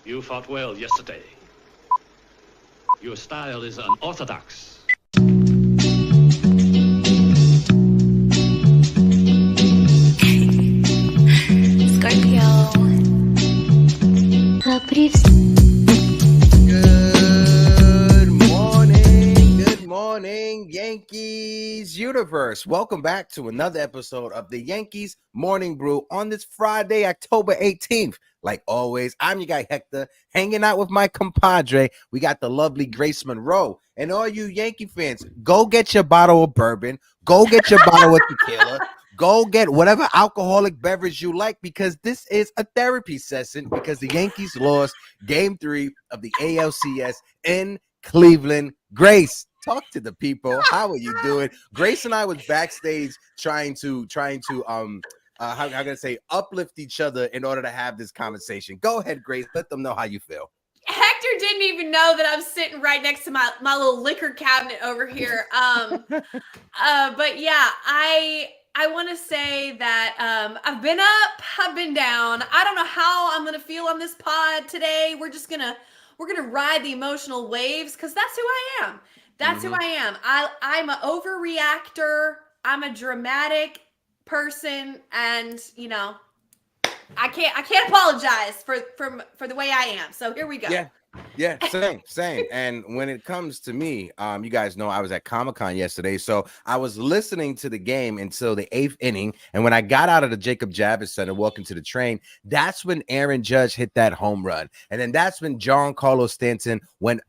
You fought well yesterday. Your style is unorthodox. Scorpio. Good morning, Yankees universe. Welcome back to another episode of the Yankees Morning Brew on this Friday, October 18th. Like always, I'm your guy Hector, hanging out with my compadre. We got the lovely Grace Monroe. And all you Yankee fans, go get your bottle of bourbon, go get your bottle of tequila, go get whatever alcoholic beverage you like, because this is a therapy session because the Yankees lost Game 3 of the ALCS in Cleveland. Grace, talk to the people. How are you doing? Grace and I was backstage trying to how can I say, uplift each other in order to have this conversation. Go ahead, Grace. Let them know how you feel. Hector didn't even know that I'm sitting right next to my little liquor cabinet over here. But yeah, I want to say that I've been up, I've been down. I don't know how I'm gonna feel on this pod today. We're gonna ride the emotional waves because that's who I am. That's who I am. I'm an overreactor. I'm a dramatic person, and you know, I can't apologize for the way I am. So here we go. Yeah, same. And when it comes to me, you guys know I was at Comic-Con yesterday, so I was listening to the game until the 8th inning. And when I got out of the Jacob Javits Center, walking to the train, that's when Aaron Judge hit that home run, and then that's when Giancarlo Stanton went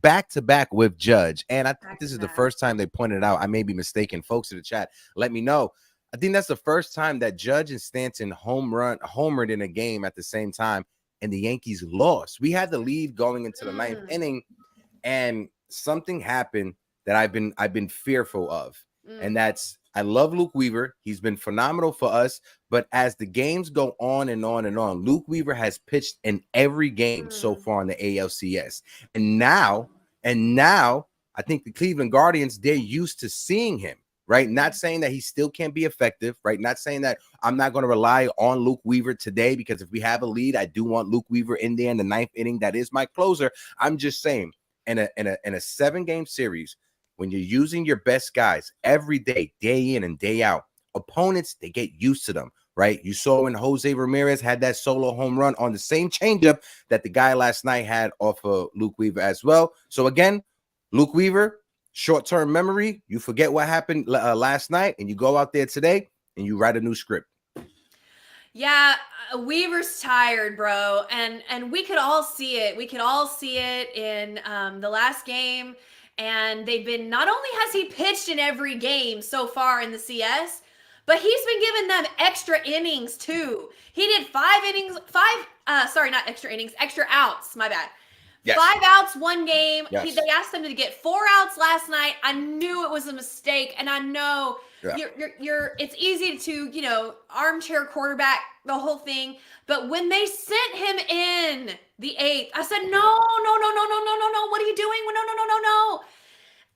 back to back with Judge. And I think this is the first time they pointed it out. I may be mistaken. Folks in the chat, let me know. I think that's the first time that Judge and Stanton homered in a game at the same time, and the Yankees lost. We had the lead going into the 9th inning, and something happened that I've been fearful of. And that's, I love Luke Weaver. He's been phenomenal for us, but as the games go on and on and on, Luke Weaver has pitched in every game so far in the ALCS. And now I think the Cleveland Guardians, they're used to seeing him. Right? Not saying that he still can't be effective, right? Not saying that I'm not going to rely on Luke Weaver today, because if we have a lead, I do want Luke Weaver in there in the 9th inning. That is my closer. I'm just saying, in a 7-game series, when you're using your best guys every day, day in and day out, opponents, they get used to them, right? You saw when Jose Ramirez had that solo home run on the same changeup that the guy last night had off of Luke Weaver as well. So again, Luke Weaver, short-term memory, you forget what happened last night, and you go out there today and you write a new script. Yeah, Weaver's tired, bro, and we could all see it. We could all see it in the last game, and they've been, not only has he pitched in every game so far in the CS, but he's been giving them extra innings too. He did extra outs, my bad. Yes. 5 outs one game. Yes. They asked him to get 4 outs last night. I knew it was a mistake, and I know it's easy to, you know, armchair quarterback the whole thing. But when they sent him in the 8th, I said, no. What are you doing? No.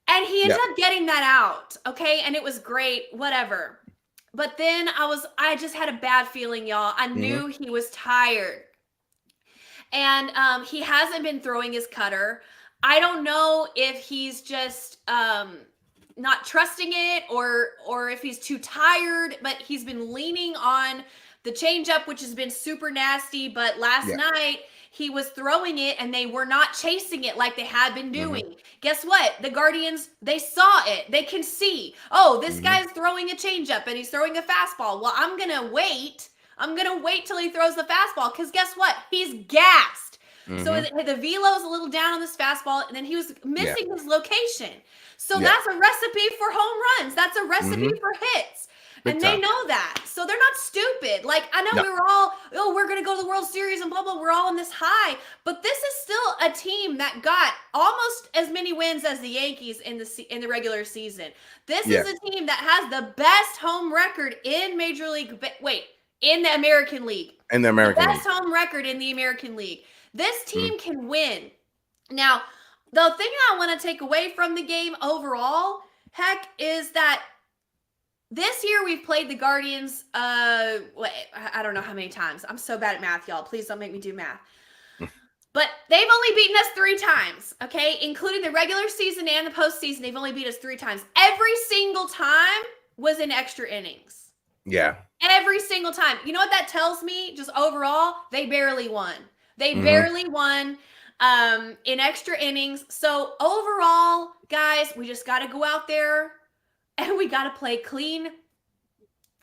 And he ended up getting that out. Okay. And it was great. Whatever. But then I just had a bad feeling, y'all. I knew he was tired. And he hasn't been throwing his cutter. I don't know if he's just not trusting it or if he's too tired, but he's been leaning on the changeup, which has been super nasty. But last night he was throwing it and they were not chasing it like they had been doing. Guess what? The Guardians, they saw it. They can see, oh, this guy's throwing a changeup and he's throwing a fastball. Well, I'm going to wait till he throws the fastball, because guess what? He's gassed. So the velo is a little down on this fastball, and then he was missing his location. So that's a recipe for home runs. That's a recipe for hits. And they know that. So they're not stupid. Like, I know we were all, we're going to go to the World Series and blah, blah. We're all on this high. But this is still a team that got almost as many wins as the Yankees in the regular season. This is a team that has the best home record in Major League. In the American League. The best home record in the American League. This team can win. Now, the thing I want to take away from the game overall, Heck, is that this year we've played the Guardians, I don't know how many times. I'm so bad at math, y'all. Please don't make me do math. But they've only beaten us 3 times, okay? Including the regular season and the postseason, they've only beat us 3 times. Every single time was in extra innings. Yeah. Every single time. You know what that tells me? Just overall, they barely won. They barely won in extra innings. So overall, guys, we just got to go out there and we got to play clean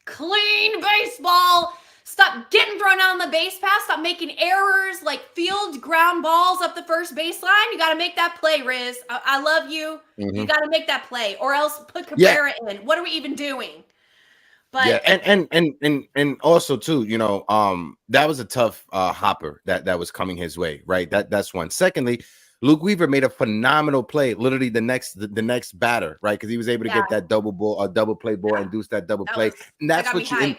baseball. Stop getting thrown out on the base pass. Stop making errors like field ground balls up the first baseline. You got to make that play, Riz. I love you. You got to make that play, or else put Cabrera in. What are we even doing? But and also too, that was a tough hopper that was coming his way, right? That's one. Secondly, Luke Weaver made a phenomenal play, literally the next batter, right? Because he was able to get that double play ball, induce that double play, and that's what you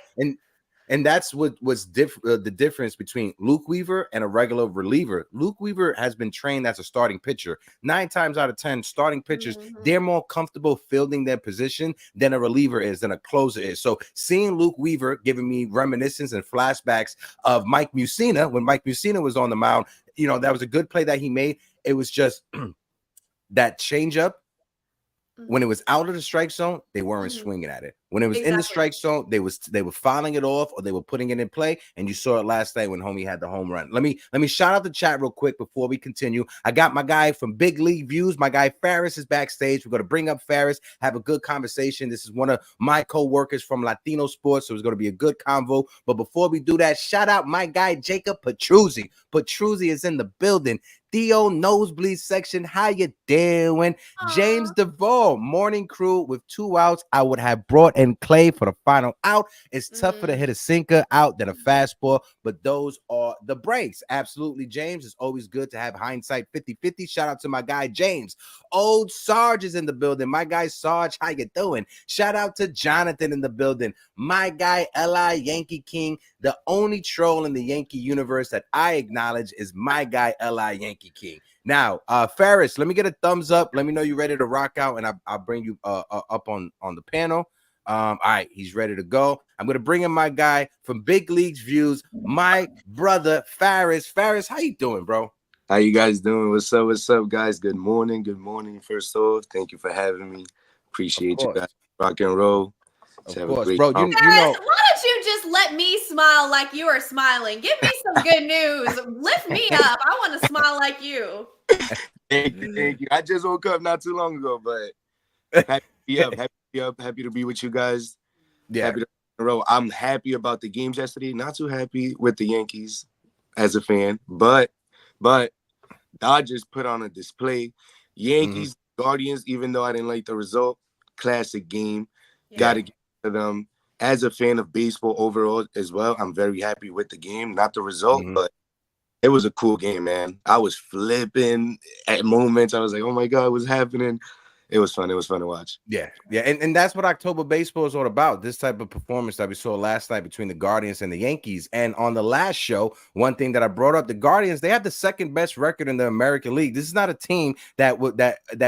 and that's what was the difference between Luke Weaver and a regular reliever. Luke Weaver has been trained as a starting pitcher. 9 times out of 10, starting pitchers, they're more comfortable fielding their position than a reliever is, than a closer is. So seeing Luke Weaver giving me reminiscence and flashbacks of Mike Mussina, when Mike Mussina was on the mound, that was a good play that he made. It was just that changeup. When it was out of the strike zone, they weren't swinging at it. When it was in the strike zone, they were fouling it off, or they were putting it in play. And you saw it last night when homie had the home run. Let me shout out the chat real quick before we continue. I got my guy from Big League Views. My guy Faris is backstage. We're going to bring up Faris, have a good conversation. This is one of my co-workers from Latino Sports, so it's going to be a good convo. But before we do that, shout out my guy Jacob Petruzzi. Petruzzi is in the building. Theo Nosebleed section, how you doing? James DeVoe, morning crew with 2 outs. I would have brought in Clay for the final out. It's tougher to hit a sinker out than a fastball, but those are the breaks. Absolutely, James. It's always good to have hindsight 50-50. Shout out to my guy James. Old Sarge is in the building. My guy Sarge, how you doing? Shout out to Jonathan in the building. My guy Eli Yankee King. The only troll in the Yankee universe that I acknowledge is my guy Eli Yankee King. Now, Faris, let me get a thumbs up. Let me know you're ready to rock out, and I'll bring you up on the panel. All right, he's ready to go. I'm going to bring in my guy from Big Leagues Views, my brother Faris. Faris, how you doing, bro? How you guys doing? What's up, guys? Good morning. First off, thank you for having me. Appreciate you guys. Rock and roll. Of course, bro. Faris, why don't you just let me smile like you are smiling? Give me some good news. Lift me up. I want to smile like you. Thank you. I just woke up not too long ago, but happy to be up. Happy to be with you guys. Yeah. Happy to be in a row. I'm happy about the games yesterday. Not too happy with the Yankees as a fan, but Dodgers put on a display. Yankees, Guardians, even though I didn't like the result, classic game. Got to give it to them. As a fan of baseball overall as well, I'm very happy with the game, not the result, but it was a cool game, man. I was flipping at moments. I was like, oh my God, what's happening? It was fun. It was fun to watch. Yeah. And that's what October baseball is all about. This type of performance that we saw last night between the Guardians and the Yankees. And on the last show, one thing that I brought up, the Guardians, they have the second best record in the American League. This is not a team that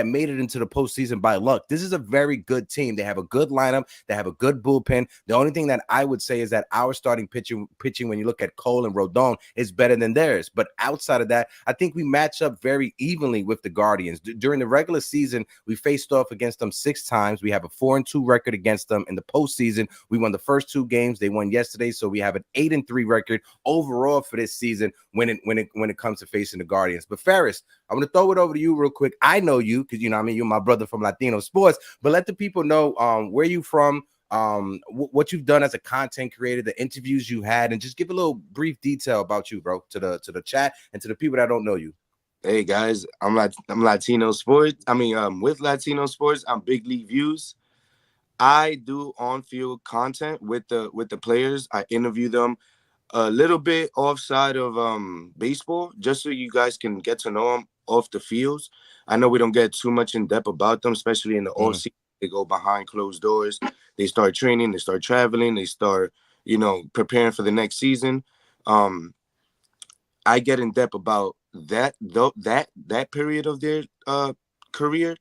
made it into the postseason by luck. This is a very good team. They have a good lineup. They have a good bullpen. The only thing that I would say is that our starting pitching when you look at Cole and Rodon, is better than theirs. But outside of that, I think we match up very evenly with the Guardians. During the regular season, we faced off against them 6 times. We have a 4-2 record against them. In the postseason, we won the first 2 games. They won yesterday, so we have an 8-3 record overall for this season when it comes to facing the Guardians. But Faris, I'm going to throw it over to you real quick. I know you because you're my brother from Latino Sports, but let the people know where you from, what you've done as a content creator, the interviews you had, and just give a little brief detail about you, bro, to the chat and to the people that don't know you. Hey guys, I'm Latino Sports. With Latino Sports, I'm Big League Views. I do on-field content with the players. I interview them a little bit offside of baseball, just so you guys can get to know them off the fields. I know we don't get too much in depth about them, especially in the off season. They go behind closed doors. They start training. They start traveling. They start, preparing for the next season. I get in depth about that period of their career,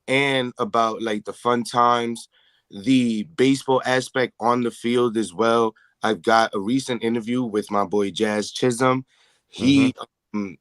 and about like the fun times, the baseball aspect on the field as well. I've got a recent interview with my boy Jazz Chisholm. He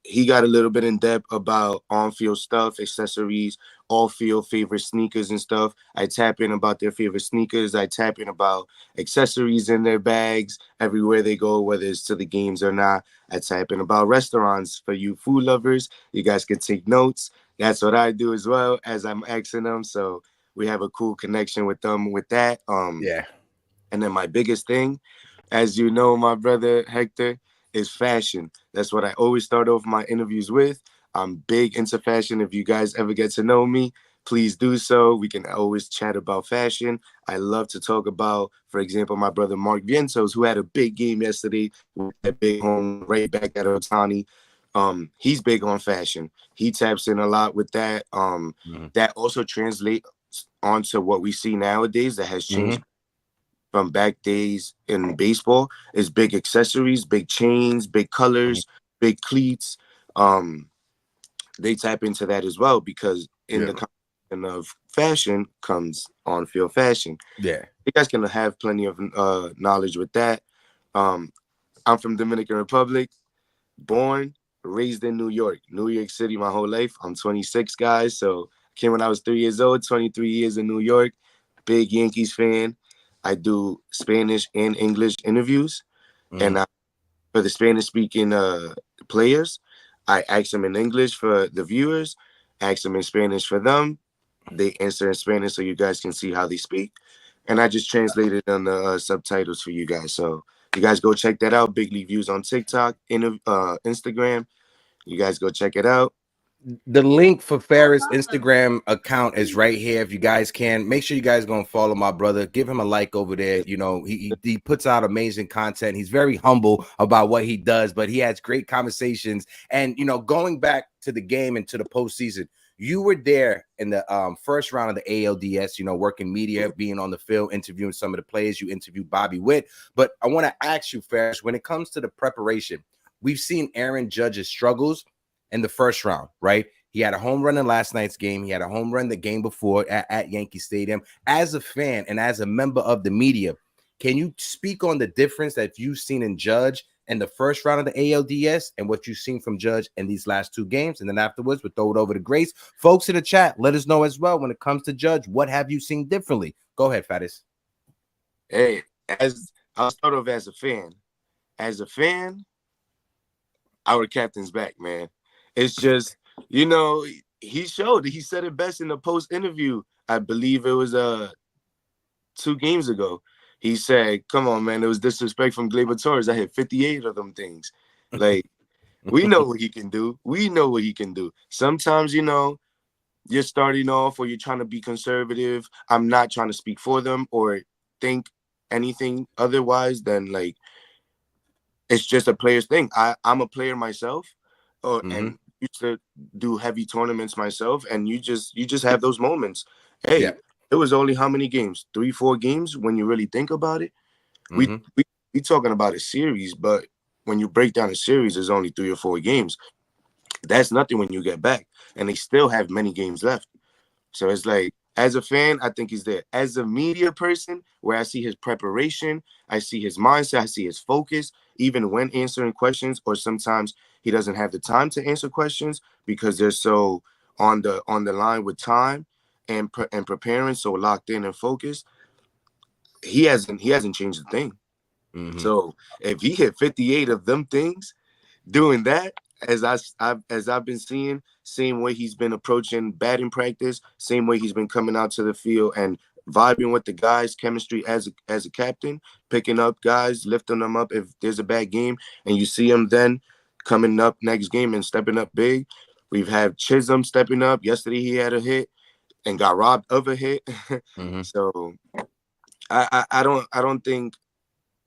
he got a little bit in depth about on-field stuff, accessories, off-field favorite sneakers and stuff. I tap in about their favorite sneakers. I tap in about accessories in their bags everywhere they go, whether it's to the games or not. I tap in about restaurants for you food lovers. You guys can take notes. That's what I do as well as I'm asking them. So we have a cool connection with them with that. Yeah. And then my biggest thing, as you know, my brother Hector, is fashion. That's what I always start off my interviews with. I'm big into fashion. If you guys ever get to know me, please do so. We can always chat about fashion. I love to talk about, for example, my brother Mark Vientos, who had a big game yesterday with that big home right back at Otani. He's big on fashion. He taps in a lot with that. That also translates onto what we see nowadays that has changed from back days in baseball is big accessories, big chains, big colors, big cleats. They tap into that as well because in the combination of fashion comes on-field fashion. Yeah. You guys can have plenty of knowledge with that. I'm from Dominican Republic, born, raised in New York City my whole life. I'm 26, guys. So came when I was 3 years old, 23 years in New York, big Yankees fan. I do Spanish and English interviews. And for the Spanish-speaking players, I ask them in English for the viewers, ask them in Spanish for them. They answer in Spanish so you guys can see how they speak. And I just translated on the subtitles for you guys. So you guys go check that out. Big League Views on TikTok, Instagram. You guys go check it out. The link for Farris' Instagram account is right here. If you guys can, make sure you guys go and follow my brother. Give him a like over there. You know, he puts out amazing content. He's very humble about what he does, but he has great conversations. And, you know, going back to the game and to the postseason, you were there in the first round of the ALDS, you know, working media, being on the field, interviewing some of the players. You interviewed Bobby Witt. But I want to ask you, Farris, when it comes to the preparation, we've seen Aaron Judge's struggles in the first round, right? He had a home run in last night's game. He had a home run the game before at Yankee Stadium. As a fan and as a member of the media, can you speak on the difference that you've seen in Judge in the first round of the ALDS and what you've seen from Judge in these last two games? And then afterwards, we'll throw it over to Grace. Folks in the chat, let us know as well when it comes to Judge. What have you seen differently? Go ahead, Fatis. Hey, I'll start off as a fan. As a fan, our captain's back, man. It's just, you know, he said it best in the post interview. I believe it was 2 games ago. He said, come on, man, it was disrespect from Gleyber Torres. I hit 58 of them things. Like, we know what he can do. We know what he can do. Sometimes, you know, you're starting off or you're trying to be conservative. I'm not trying to speak for them or think anything otherwise than, like, it's just a player's thing. I'm a player myself. And used to do heavy tournaments myself, and you just have those moments. Hey, it was only how many games? 3-4 games when you really think about it. We talking about a series, but when you break down a series, there's only 3 or 4 games. That's nothing when you get back, and they still have many games left. So it's like, as a fan, I think he's there. As a media person, where I see his preparation, I see his mindset, I see his focus, even when answering questions, or sometimes he doesn't have the time to answer questions because they're so on the line with time and preparing, so locked in and focused. He hasn't changed a thing. So if he hit 58 of them things, doing that, as I've been seeing, same way he's been approaching batting practice, same way he's been coming out to the field and vibing with the guys, chemistry as a captain, picking up guys, lifting them up if there's a bad game, and you see him then coming up next game and stepping up big. We've had Chisholm stepping up. Yesterday he had a hit and got robbed of a hit. So I don't think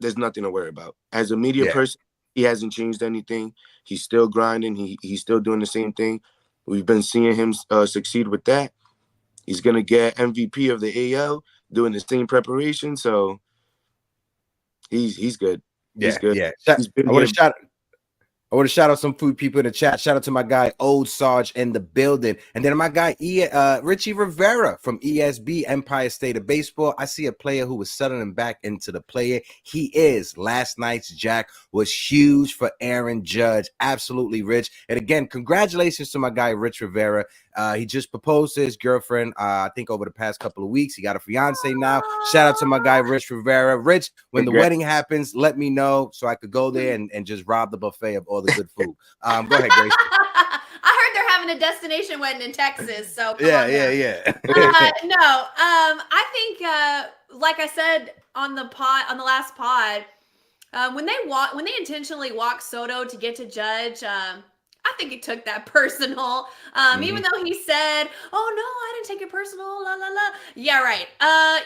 there's nothing to worry about. As a media person, he hasn't changed anything. He's still grinding. He's still doing the same thing. We've been seeing him succeed with that. He's going to get MVP of the AL, doing the same preparation. So he's good. He's good. I want to shout. I want to shout out some food people in the chat. Shout out to my guy Old Sarge in the building, and then my guy Richie Rivera from ESB Empire State of Baseball. I see a player who was settling back into the player he is. Last night's jack was huge for Aaron Judge, absolutely rich. And again, congratulations to my guy Rich Rivera. He just proposed to his girlfriend. I think over the past couple of weeks, he got a fiance now. Shout out to my guy Rich Rivera. Rich, when the wedding happens, let me know so I could go there and just rob the buffet of all the good food. Go ahead, Grace. I heard they're having a destination wedding in Texas, so yeah. No, I think like I said on the last pod, when they intentionally walk Soto to get to Judge, I think he took that personal. Even though he said, "Oh no, I didn't take it personal." La la la. Yeah, right.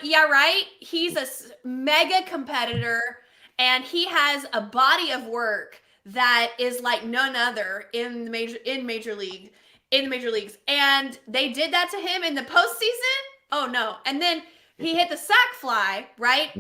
Yeah, right. He's a mega competitor, and he has a body of work that is like none other in the major leagues. And they did that to him in the postseason. Oh no! And then he hit the sac fly, right?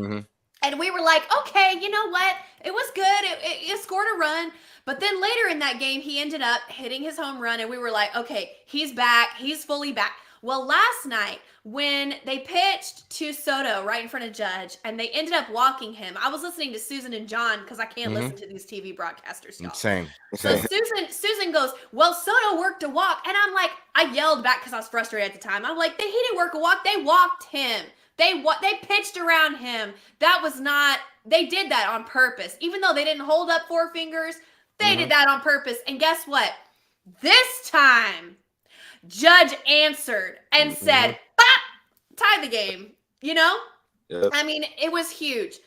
And we were like, okay, you know what? It was good. It scored a run. But then later in that game, he ended up hitting his home run. And we were like, okay, he's back. He's fully back. Well, last night, when they pitched to Soto right in front of Judge, and they ended up walking him, I was listening to Susan and John because I can't listen to these TV broadcasters, y'all. Same. So Susan goes, well, Soto worked a walk. And I'm like, I yelled back because I was frustrated at the time. I'm like, he didn't work a walk. They walked him. They pitched around him. That was not, they did that on purpose. Even though they didn't hold up four fingers, they did that on purpose. And guess what? This time, Judge answered and said, "Bop, tie the game." You know? Yep. I mean, it was huge.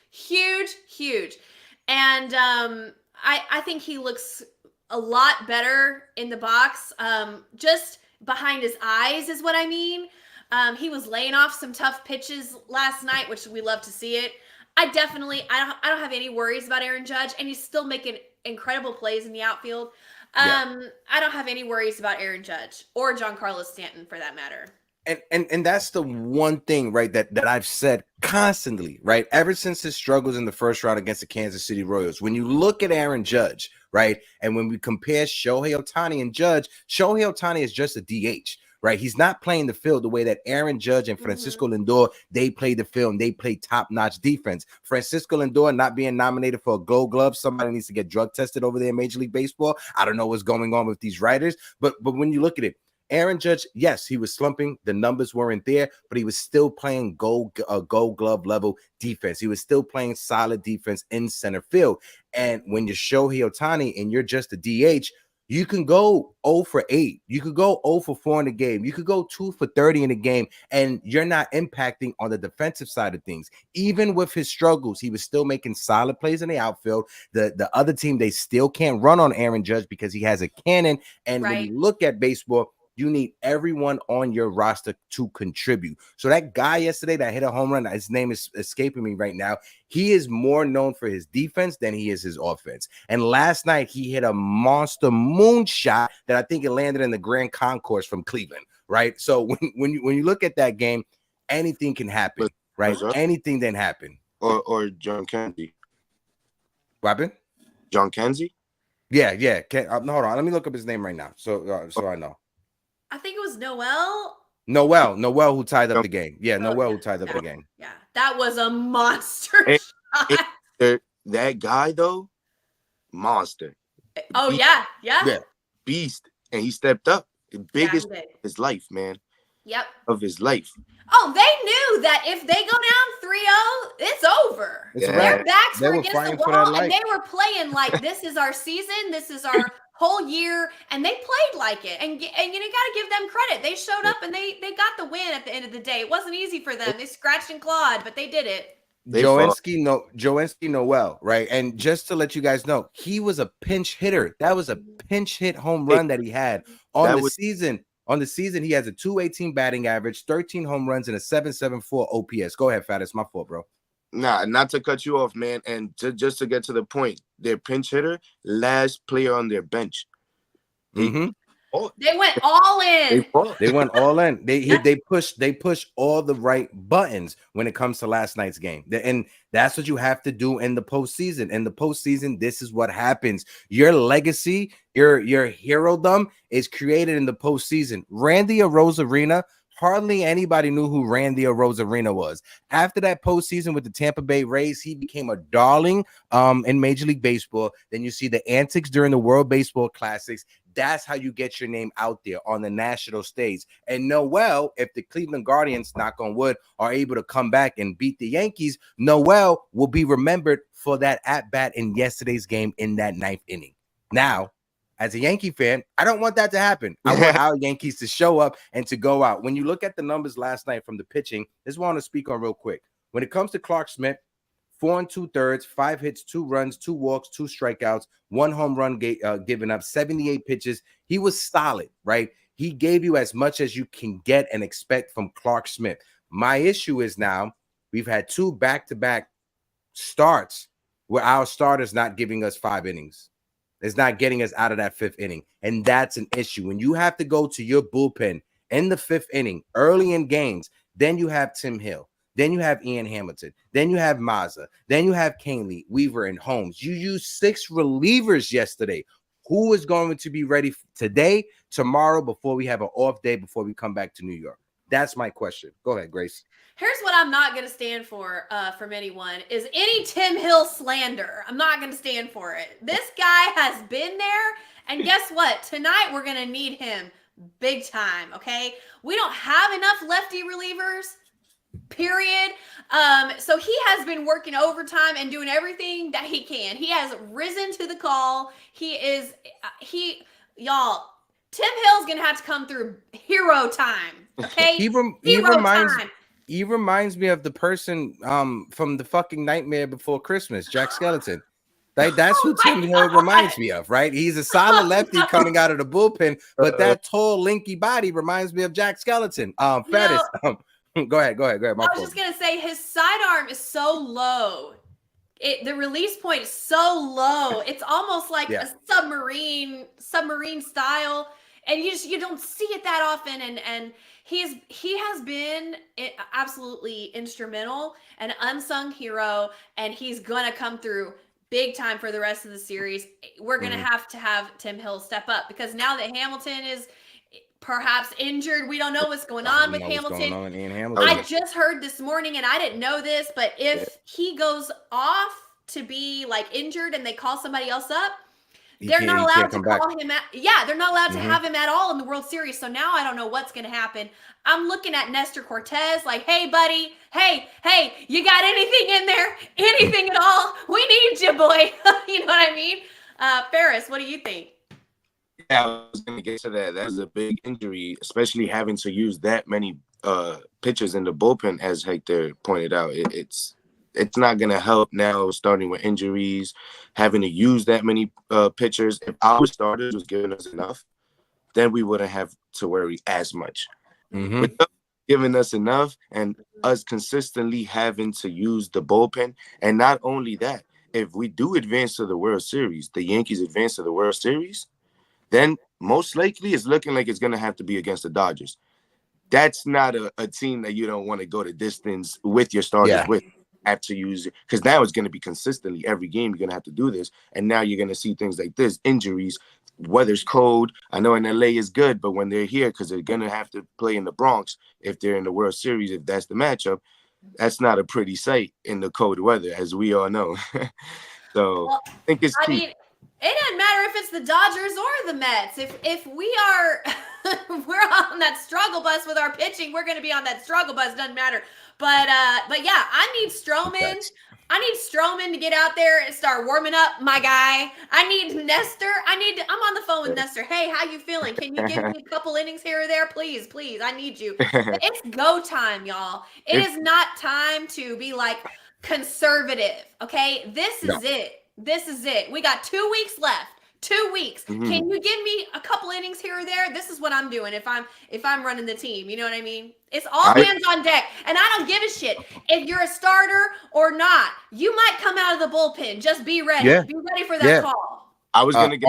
And I think he looks a lot better in the box. Just behind his eyes is what I mean. He was laying off some tough pitches last night, which we love to see it. I don't have any worries about Aaron Judge, and he's still making incredible plays in the outfield. I don't have any worries about Aaron Judge or Giancarlo Stanton for that matter. And that's the one thing, right, that I've said constantly, right, ever since his struggles in the first round against the Kansas City Royals. When you look at Aaron Judge, right, and when we compare Shohei Ohtani and Judge, Shohei Ohtani is just a DH. Right, he's not playing the field the way that Aaron Judge and Francisco Lindor, they play the field and they play top-notch defense. Francisco Lindor not being nominated for a Gold Glove, somebody needs to get drug tested over there in Major League Baseball. I don't know what's going on with these writers, but when you look at it, Aaron Judge, yes, he was slumping. The numbers weren't there, but he was still playing Gold Glove level defense. He was still playing solid defense in center field. And when you're Shohei Ohtani and you're just a DH, you can go 0 for 8. You could go 0 for 4 in the game. You could go 2 for 30 in the game, and you're not impacting on the defensive side of things. Even with his struggles, he was still making solid plays in the outfield. The other team, they still can't run on Aaron Judge because he has a cannon. And when you look at baseball, you need everyone on your roster to contribute. So that guy yesterday that hit a home run, his name is escaping me right now. He is more known for his defense than he is his offense. And last night he hit a monster moonshot that I think it landed in the Grand Concourse from Cleveland, right? So when you look at that game, anything can happen, right? Anything then happen. Or John Kenzie. What happened? John Kenzie? Yeah. Hold on. Let me look up his name right now. So I know. I think it was Noel, who tied up the game. Yeah, Noel who tied up the game. Yeah, that was a monster shot. That guy, though, monster. Oh, yeah. Beast. And he stepped up. The biggest of his life, man. Yep. Of his life. Oh, they knew that if they go down 3-0, it's over. Their backs were against the wall, and they were playing like, this is our season, this is our whole year, and they played like it. And you got to give them credit. They showed up, and they got the win at the end of the day. It wasn't easy for them. They scratched and clawed, but they did it. Joensky Noel, right? And just to let you guys know, he was a pinch hitter. That was a pinch hit home run that he had on the season. On the season, he has a .218 batting average, 13 home runs, and a .774 OPS. Go ahead, Fat. It's my fault, bro. Nah, not to cut you off, man. And just to get to the point, their pinch hitter, last player on their bench. They went all in. They went all in. They push all the right buttons when it comes to last night's game. And that's what you have to do in the postseason. In the postseason, this is what happens. Your legacy, your hero-dom is created in the postseason. Randy Arozarena, hardly anybody knew who Randy Arozarena was. After that postseason with the Tampa Bay Rays, he became a darling in Major League Baseball. Then you see the antics during the World Baseball Classics. That's how you get your name out there on the national stage. And Noel, if the Cleveland Guardians, knock on wood, are able to come back and beat the Yankees, Noel will be remembered for that at-bat in yesterday's game in that 9th inning. Now, as a Yankee fan, I don't want that to happen. I want our Yankees to show up and to go out. When you look at the numbers last night from the pitching, this is what I want to speak on real quick. When it comes to Clark Smith, 4 2/3, 5 hits, 2 runs, 2 walks, 2 strikeouts, 1 home run given up, 78 pitches. He was solid, right? He gave you as much as you can get and expect from Clark Smith. My issue is now we've had 2 back-to-back starts where our starter's not giving us 5 innings. It's not getting us out of that 5th inning. And that's an issue. When you have to go to your bullpen in the 5th inning, early in games, then you have Tim Hill. Then you have Ian Hamilton. Then you have Mazza. Then you have Canely, Weaver, and Holmes. You used 6 relievers yesterday. Who is going to be ready today, tomorrow, before we have an off day, before we come back to New York? That's my question. Go ahead, Grace. Here's what I'm not going to stand for from anyone is any Tim Hill slander. I'm not going to stand for it. This guy has been there, and guess what? Tonight we're going to need him big time, okay? We don't have enough lefty relievers. Period. So he has been working overtime and doing everything that he can. He has risen to the call. Y'all, Tim Hill's gonna have to come through hero time. Okay. He reminds me of the person from the fucking Nightmare Before Christmas, Jack Skeleton. That's who Tim Hill reminds me of, right? He's a solid lefty coming out of the bullpen, but that tall, linky body reminds me of Jack Skeleton. Fattest. Go ahead. I was just gonna say his sidearm is so low. The release point is so low. It's almost like a submarine style, and you don't see it that often. And he has been absolutely instrumental, an unsung hero, and he's gonna come through big time for the rest of the series. We're gonna have to have Tim Hill step up because now that Hamilton is perhaps injured. We don't know what's going on with Hamilton. I just heard this morning, and I didn't know this, but if he goes off to be like injured and they call somebody else up, they're not allowed to call him at. Yeah, they're not allowed to have him at all in the World Series. So now I don't know what's going to happen. I'm looking at Nestor Cortez like, hey, buddy, hey, you got anything in there? Anything at all? We need you, boy. You know what I mean? Ferris, what do you think? Yeah, I was going to get to that. That was a big injury, especially having to use that many pitchers in the bullpen, as Hector pointed out. It's not going to help now, starting with injuries, having to use that many pitchers. If our starters was giving us enough, then we wouldn't have to worry as much. With them giving us enough and us consistently having to use the bullpen, and not only that, if we do advance to the World Series, the Yankees advance to the World Series, then most likely it's looking like it's going to have to be against the Dodgers. That's not a team that you don't want to go the distance with your starters with. Have to use it because now it's going to be consistently every game. You're going to have to do this. And now you're going to see things like this, injuries, weather's cold. I know in LA is good, but when they're here, because they're going to have to play in the Bronx, if they're in the World Series, if that's the matchup, that's not a pretty sight in the cold weather, as we all know. So I think it's key. I mean, it doesn't matter if it's the Dodgers or the Mets. If we are we're on that struggle bus with our pitching, we're going to be on that struggle bus. Doesn't matter. But yeah, I need Stroman. I need Stroman to get out there and start warming up, my guy. I need Nestor. I'm on the phone with Nestor. Hey, how you feeling? Can you give me a couple innings here or there? Please. I need you. But it's go time, y'all. It is not time to be like conservative. Okay, this is it. We got 2 weeks left. 2 weeks. Can you give me a couple innings here or there? This is what I'm doing if I'm running the team. You know what I mean? It's all hands on deck. And I don't give a shit if you're a starter or not. You might come out of the bullpen. Just be ready. Yeah. Be ready for that call. I was gonna get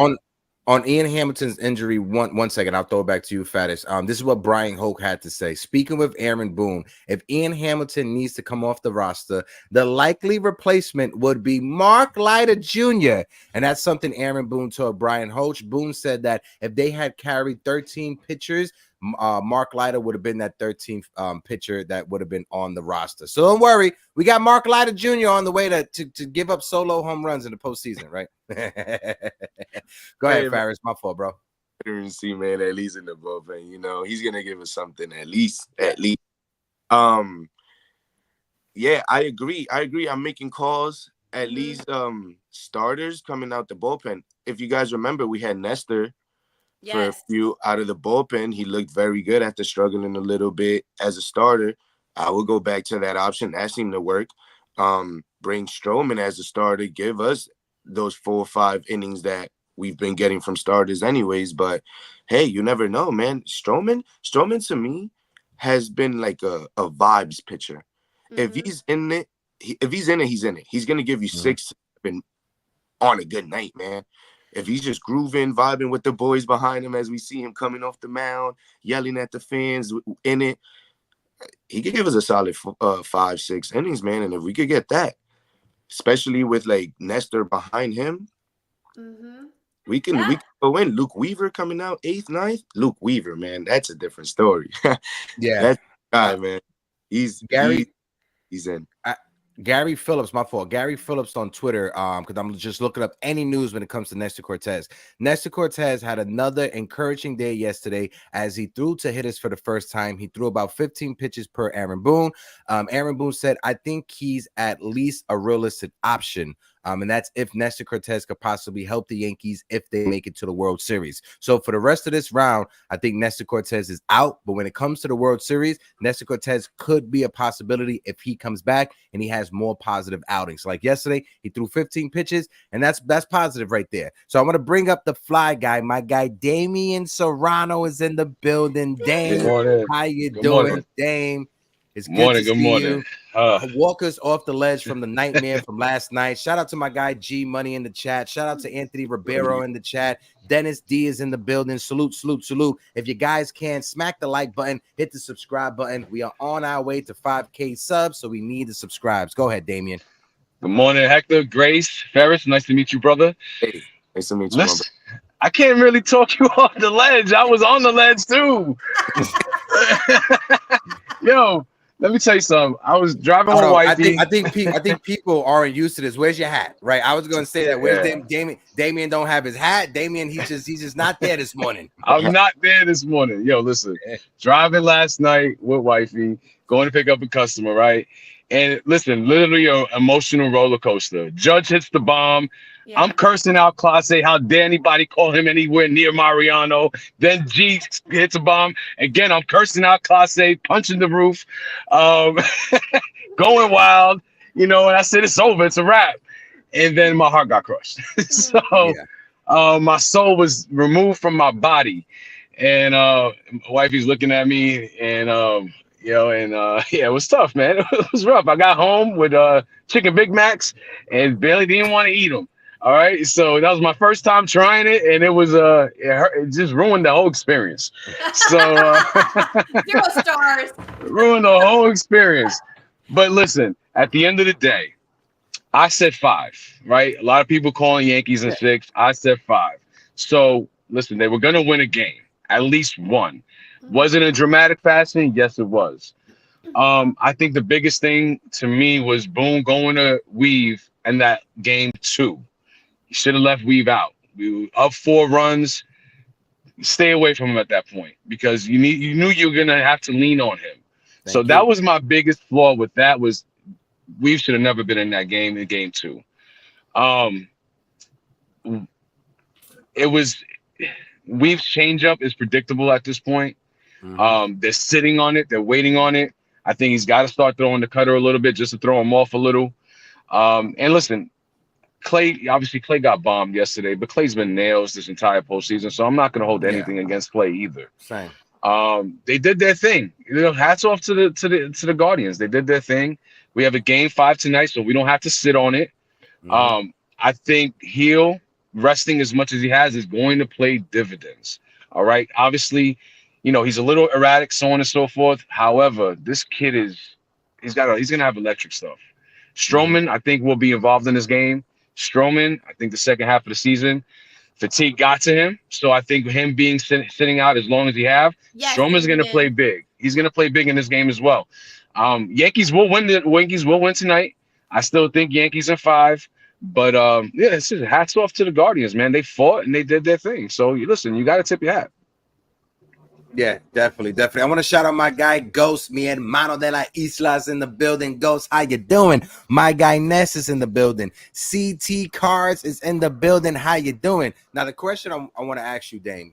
On Ian Hamilton's injury, one second, I'll throw it back to you, Fattest. This is what Brian Hoke had to say. Speaking with Aaron Boone, if Ian Hamilton needs to come off the roster, the likely replacement would be Mark Leiter Jr. And that's something Aaron Boone told Brian Hoke. Boone said that if they had carried 13 pitchers, Mark Leiter would have been that 13th pitcher that would have been on the roster. So don't worry, we got Mark Leiter Jr. on the way to give up solo home runs in the postseason, right? Go ahead, Farris. My fault, bro. See, man, at least in the bullpen, you know, he's gonna give us something at least. Yeah, I agree. I'm making calls. At least starters coming out the bullpen. If you guys remember, we had Nestor. Yes. For a few out of the bullpen. He looked very good after struggling a little bit as a starter. I will go back to that option. That seemed to work. Bring Stroman as a starter. Give us those 4 or 5 innings that we've been getting from starters anyways. But, hey, you never know, man. Stroman to me has been like a vibes pitcher. If he's in it, he's in it. He's going to give you 6 on a good night, man. If he's just grooving, vibing with the boys behind him as we see him coming off the mound, yelling at the fans in it, he could give us a solid 5-6 innings, man. And if we could get that, especially with like Nestor behind him, we can go in. Luke Weaver coming out 8th, 9th. Luke Weaver, man, that's a different story. Yeah, that guy, man. He's in. Gary Phillips, my fault. Gary Phillips on Twitter, because I'm just looking up any news when it comes to Nestor Cortez. Nestor Cortez had another encouraging day yesterday as he threw to hitters for the first time. He threw about 15 pitches per Aaron Boone. Aaron Boone said, I think he's at least a realistic option. And that's if Nestor Cortez could possibly help the Yankees if they make it to the World Series. So for the rest of this round, I think Nestor Cortez is out. But when it comes to the World Series, Nestor Cortez could be a possibility if he comes back and he has more positive outings. Like yesterday, he threw 15 pitches, and that's positive right there. So I want to bring up the fly guy. My guy Damien Serrano is in the building. Dame, how you doing, Dame? It's good to see you. Walk us off the ledge from the nightmare from last night. Shout out to my guy G Money in the chat. Shout out to Anthony Ribeiro in the chat. Dennis D is in the building. Salute. If you guys can, smack the like button, hit the subscribe button. We are on our way to 5K subs, so we need the subscribes. Go ahead, Damien. Good morning, Hector, Grace, Ferris. Nice to meet you, brother. Hey, nice to meet you, brother. I can't really talk you off the ledge. I was on the ledge too. Yo, let me tell you something. I was driving with wifey. I think people aren't used to this. Where's your hat? Right. I was going to say that. Where's Damien? Damien don't have his hat. Damien, he's just not there this morning. I'm not there this morning. Yo, listen. Driving last night with wifey, going to pick up a customer, right? And listen, literally an emotional roller coaster. Judge hits the bomb. Yeah. I'm cursing out Clase. How dare anybody call him anywhere near Mariano? Then G hits a bomb. Again, I'm cursing out Clase, punching the roof, going wild, you know, and I said, it's over. It's a wrap. And then my heart got crushed. So my soul was removed from my body. And my wifey's looking at me and, yeah, it was tough, man. It was rough. I got home with chicken Big Macs and barely didn't want to eat them. All right, so that was my first time trying it, and it was it just ruined the whole experience. So 0 stars. Ruined the whole experience. But listen, at the end of the day, I said 5. Right? A lot of people calling Yankees in 6. I said 5. So listen, they were gonna win a game, at least one. Was it in dramatic fashion? Yes, it was. I think the biggest thing to me was Boone going to Weave in that game 2. You should have left Weave out. We were up 4 runs. Stay away from him at that point because you knew you were gonna have to lean on him. So that was my biggest flaw with that was Weave should have never been in that game in game 2. It was Weave's changeup is predictable at this point. They're sitting on it. They're waiting on it. I think he's got to start throwing the cutter a little bit just to throw him off a little. And listen, Clay got bombed yesterday, but Clay's been nails this entire postseason, so I'm not going to hold anything against Clay either. Same. They did their thing. You know, hats off to the Guardians. They did their thing. We have a game 5 tonight, so we don't have to sit on it. I think Heel resting as much as he has is going to play dividends. All right. Obviously, he's a little erratic, so on and so forth. However, this kid he's gonna have electric stuff. Stroman, I think, will be involved in this game. Stroman, I think the second half of the season, fatigue got to him. So I think him being sitting out as long as he have, Yes, Stroman's gonna play big. He's gonna play big in this game as well. Yankees will win. Yankees will win tonight. I still think Yankees in 5. But yeah, it's just hats off to the Guardians, man. They fought and they did their thing. So listen, you got to tip your hat. Yeah, definitely. I want to shout out my guy Ghost, mi hermano de la Islas in the building. Ghost, how you doing? My guy Ness is in the building. CT Cards is in the building. How you doing? Now the question I want to ask you, Dame,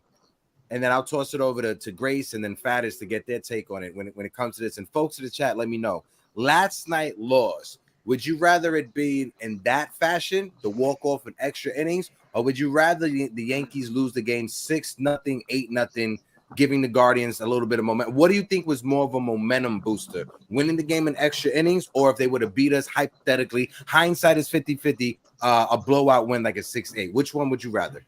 and then I'll toss it over to Grace and then Faddis to get their take on it when it comes to this. And folks in the chat, let me know. Last night loss. Would you rather it be in that fashion, the walk-off in extra innings, or would you rather the Yankees lose the game 6-0, 8-0, giving the Guardians a little bit of momentum? What do you think was more of a momentum booster, winning the game in extra innings, or if they would have beat us hypothetically, hindsight is 50-50, a blowout win like a 6-8? Which one would you rather?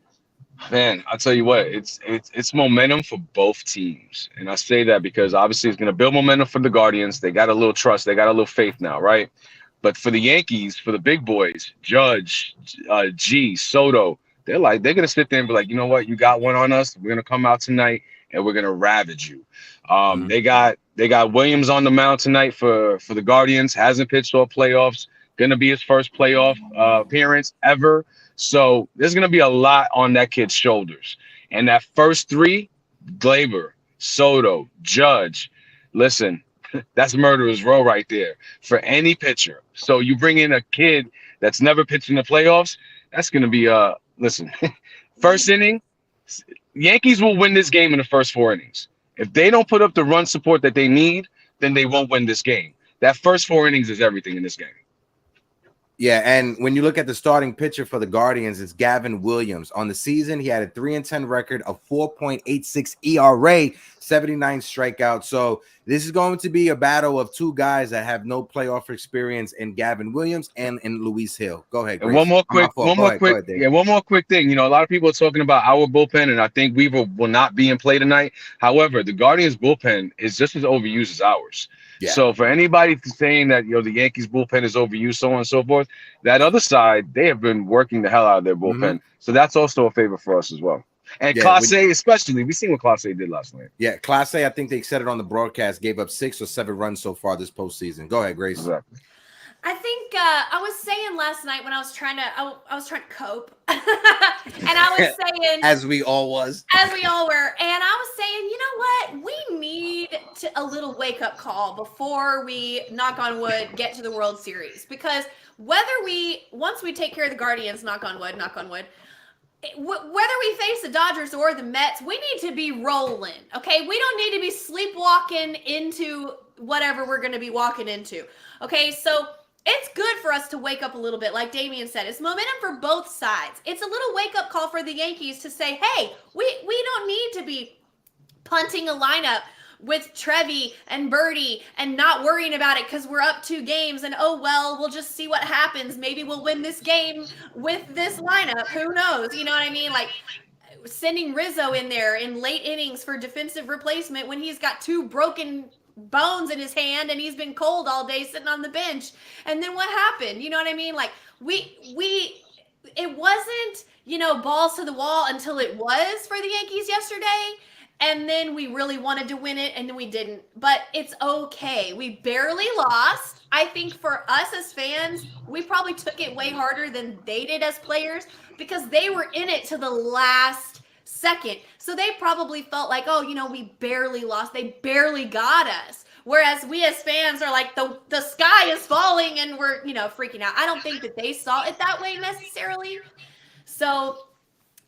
Man, I'll tell you what, it's momentum for both teams. And I say that because obviously it's going to build momentum for the Guardians. They got a little trust. They got a little faith now, right? But for the Yankees, for the big boys, Judge, G, Soto, they're going to sit there and be like, you know what? You got one on us. We're going to come out tonight and we're going to ravage you. They got Williams on the mound tonight for the Guardians. Hasn't pitched all playoffs. Going to be his first playoff appearance ever. So there's going to be a lot on that kid's shoulders. And that first 3, Gleyber, Soto, Judge, listen, that's murderer's row right there for any pitcher. So you bring in a kid that's never pitched in the playoffs, that's going to be listen, first inning, Yankees will win this game in the first 4 innings. If they don't put up the run support that they need, then they won't win this game. That first 4 innings is everything in this game. Yeah, and when you look at the starting pitcher for the Guardians, it's Gavin Williams. On the season, he had a 3-10 record, a 4.86 ERA, 79 strikeouts. So this is going to be a battle of 2 guys that have no playoff experience in Gavin Williams and in Luis Hill. Go ahead, Grace. And one more quick thing. A lot of people are talking about our bullpen, and I think Weaver will not be in play tonight. However, the Guardians bullpen is just as overused as ours. Yeah. So for anybody saying that the Yankees bullpen is overused, so on and so forth, that other side, they have been working the hell out of their bullpen. So that's also a favor for us as well. And Class A especially, we seen what Class A did last night. Yeah, Class A, I think they said it on the broadcast, gave up 6 or 7 runs so far this postseason. Go ahead, Grace. Exactly. I think I was saying last night when I was trying to cope, and I was saying as we all were, and I was saying, you know what, we need a little wake up call before we, knock on wood, get to the World Series, because once we take care of the Guardians, knock on wood, whether we face the Dodgers or the Mets, we need to be rolling. Okay, we don't need to be sleepwalking into whatever we're going to be walking into. Okay, so it's good for us to wake up a little bit. Like Damien said, it's momentum for both sides. It's a little wake-up call for the Yankees to say, hey, we don't need to be punting a lineup with Trevi and Birdie and not worrying about it because we're up 2 games and, oh, well, we'll just see what happens. Maybe we'll win this game with this lineup. Who knows? You know what I mean? Like sending Rizzo in there in late innings for defensive replacement when he's got 2 broken bones in his hand and he's been cold all day sitting on the bench. And then what happened? You know what I mean? Like it wasn't, balls to the wall until it was for the Yankees yesterday. And then we really wanted to win it and then we didn't. But it's okay. We barely lost. I think for us as fans, we probably took it way harder than they did as players because they were in it to the last second. So they probably felt like, oh, we barely lost. They barely got us. Whereas we as fans are like, the sky is falling and we're, freaking out. I don't think that they saw it that way necessarily. So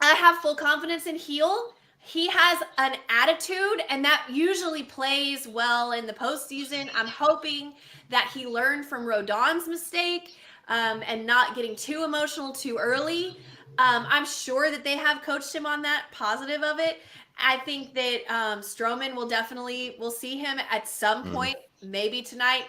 I have full confidence in Heel. He has an attitude, and that usually plays well in the postseason. I'm hoping that he learned from Rodon's mistake and not getting too emotional too early. I'm sure that they have coached him on that, positive of it. I think that Stroman we'll see him at some point, maybe tonight.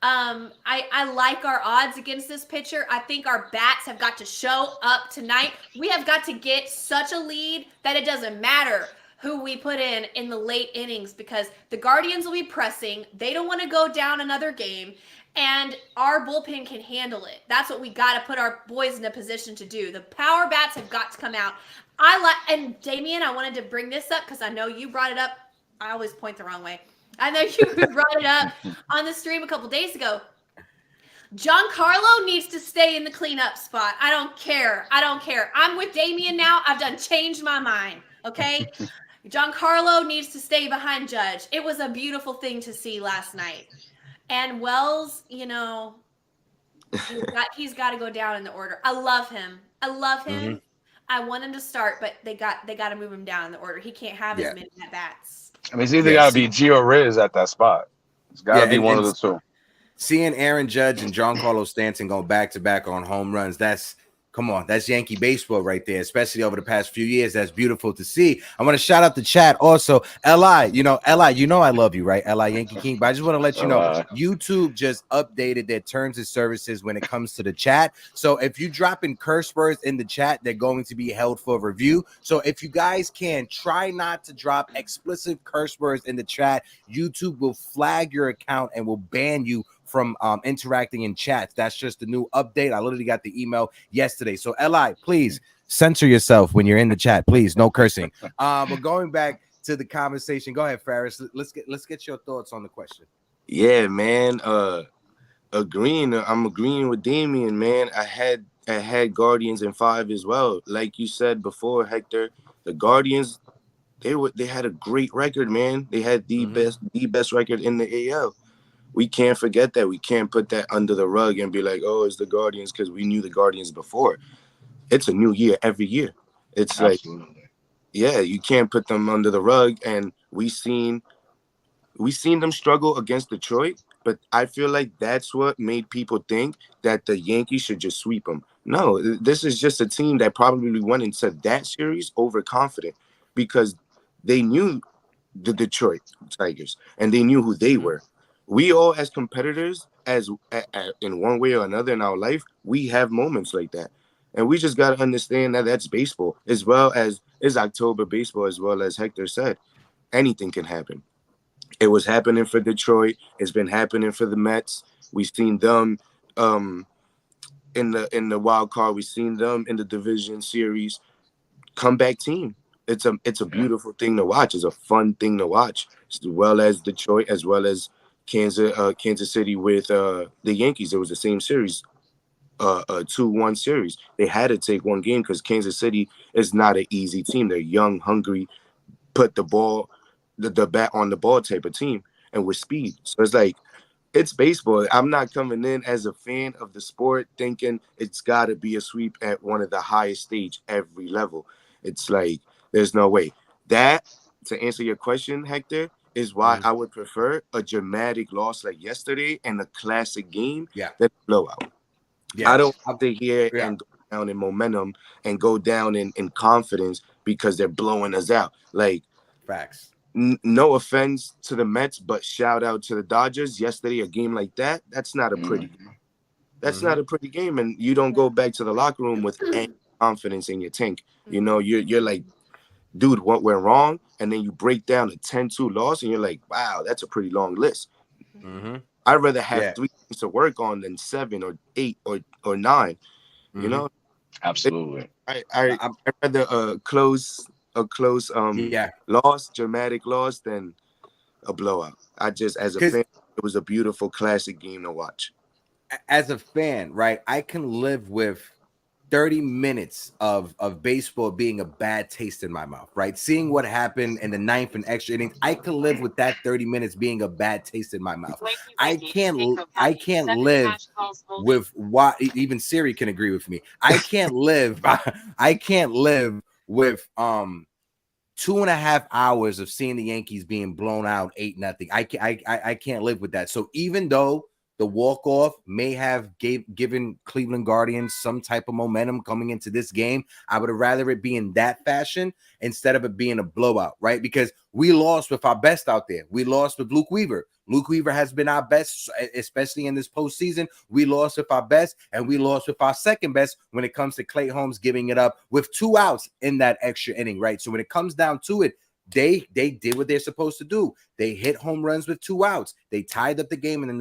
I like our odds against this pitcher. I think our bats have got to show up tonight. We have got to get such a lead that it doesn't matter who we put in the late innings, because the Guardians will be pressing. They don't want to go down another game, and our bullpen can handle it. That's what we got to put our boys in a position to do. The power bats have got to come out. And Damien, I wanted to bring this up because I know you brought it up. I always point the wrong way. I know you brought it up on the stream a couple days ago. Giancarlo needs to stay in the cleanup spot. I don't care. I'm with Damien now. I've done changed my mind. Okay. Giancarlo needs to stay behind Judge. It was a beautiful thing to see last night. And Wells, you know, he's got to go down in the order. I love him. Mm-hmm. I want him to start, but they got to move him down in the order. He can't have as many at bats. I mean, it's either got to be Gio Riz at that spot. It's got to be one of the two. Seeing Aaron Judge and Giancarlo Stanton go back-to-back on home runs, that's Yankee baseball right there, especially over the past few years. That's beautiful to see. I want to shout out the chat also. Li, you know I love you, right? Li Yankee King. But I just want to let you know, YouTube just updated their terms and services when it comes to the chat. So if you drop in curse words in the chat, they're going to be held for review. So if you guys can try not to drop explicit curse words in the chat, YouTube will flag your account and will ban you from interacting in chats. That's just the new update. I literally got the email yesterday. So Li, please censor yourself when you're in the chat. Please, no cursing. But going back to the conversation, go ahead, Ferris. Let's get your thoughts on the question. Yeah, man. I'm agreeing with Damien, man. I had Guardians in 5 as well. Like you said before, Hector, the Guardians, they had a great record, man. They had the best record in the AL. We can't forget that. We can't put that under the rug and be like, oh, it's the Guardians, because we knew the Guardians before. It's a new year every year. It's Absolutely. Like, yeah, you can't put them under the rug. And we seen them struggle against Detroit, but I feel like that's what made people think that the Yankees should just sweep them. No, this is just a team that probably went into that series overconfident because they knew the Detroit Tigers and they knew who they were. We all, as competitors, in one way or another in our life, we have moments like that. And we just got to understand that that's baseball, as well as is October baseball, as well as Hector said. Anything can happen. It was happening for Detroit. It's been happening for the Mets. We've seen them in the wild card. We've seen them in the division series. Comeback team. It's a beautiful thing to watch. It's a fun thing to watch, as well as Detroit, as well as Kansas City with the Yankees. It was the same series, 2-1 series. They had to take one game because Kansas City is not an easy team. They're young, hungry, put the bat on the ball type of team, and with speed. So it's like, it's baseball. I'm not coming in as a fan of the sport thinking it's got to be a sweep at one of the highest stage every level. It's like, there's no way. That, to answer your question, Hector, is why I would prefer a dramatic loss like yesterday and a classic game than a blowout. I don't have to hear and go down in momentum and go down in confidence because they're blowing us out. Like, facts. No offense to the Mets, but shout out to the Dodgers. Yesterday, a game like that, that's not a pretty game. That's not a pretty game, and you don't go back to the locker room with any confidence in your tank. You know, you're like, dude, what went wrong? And then you break down a 10-2 loss, and you're like, wow, that's a pretty long list. I'd rather have 3 things to work on than 7 or 8 or 9. You know? Absolutely. I'd rather a close loss, dramatic loss, than a blowout. As a fan, it was a beautiful classic game to watch. As a fan, right, I can live with 30 minutes of baseball being a bad taste in my mouth, right? Seeing what happened in the 9th and extra innings, I can live with that 30 minutes being a bad taste in my mouth. I can't live with what even Siri can agree with me. I can't live with 2.5 hours of seeing the Yankees being blown out 8-0. I can't live with that. So even though The walk-off may have given Cleveland Guardians some type of momentum coming into this game. I would have rather it be in that fashion instead of it being a blowout, right? Because we lost with our best out there. We lost with Luke Weaver. Luke Weaver has been our best, especially in this postseason. We lost with our best, and we lost with our second best when it comes to Clay Holmes giving it up with 2 outs in that extra inning, right? So when it comes down to it, they did what they're supposed to do. They hit home runs with 2 outs. They tied up the game, and then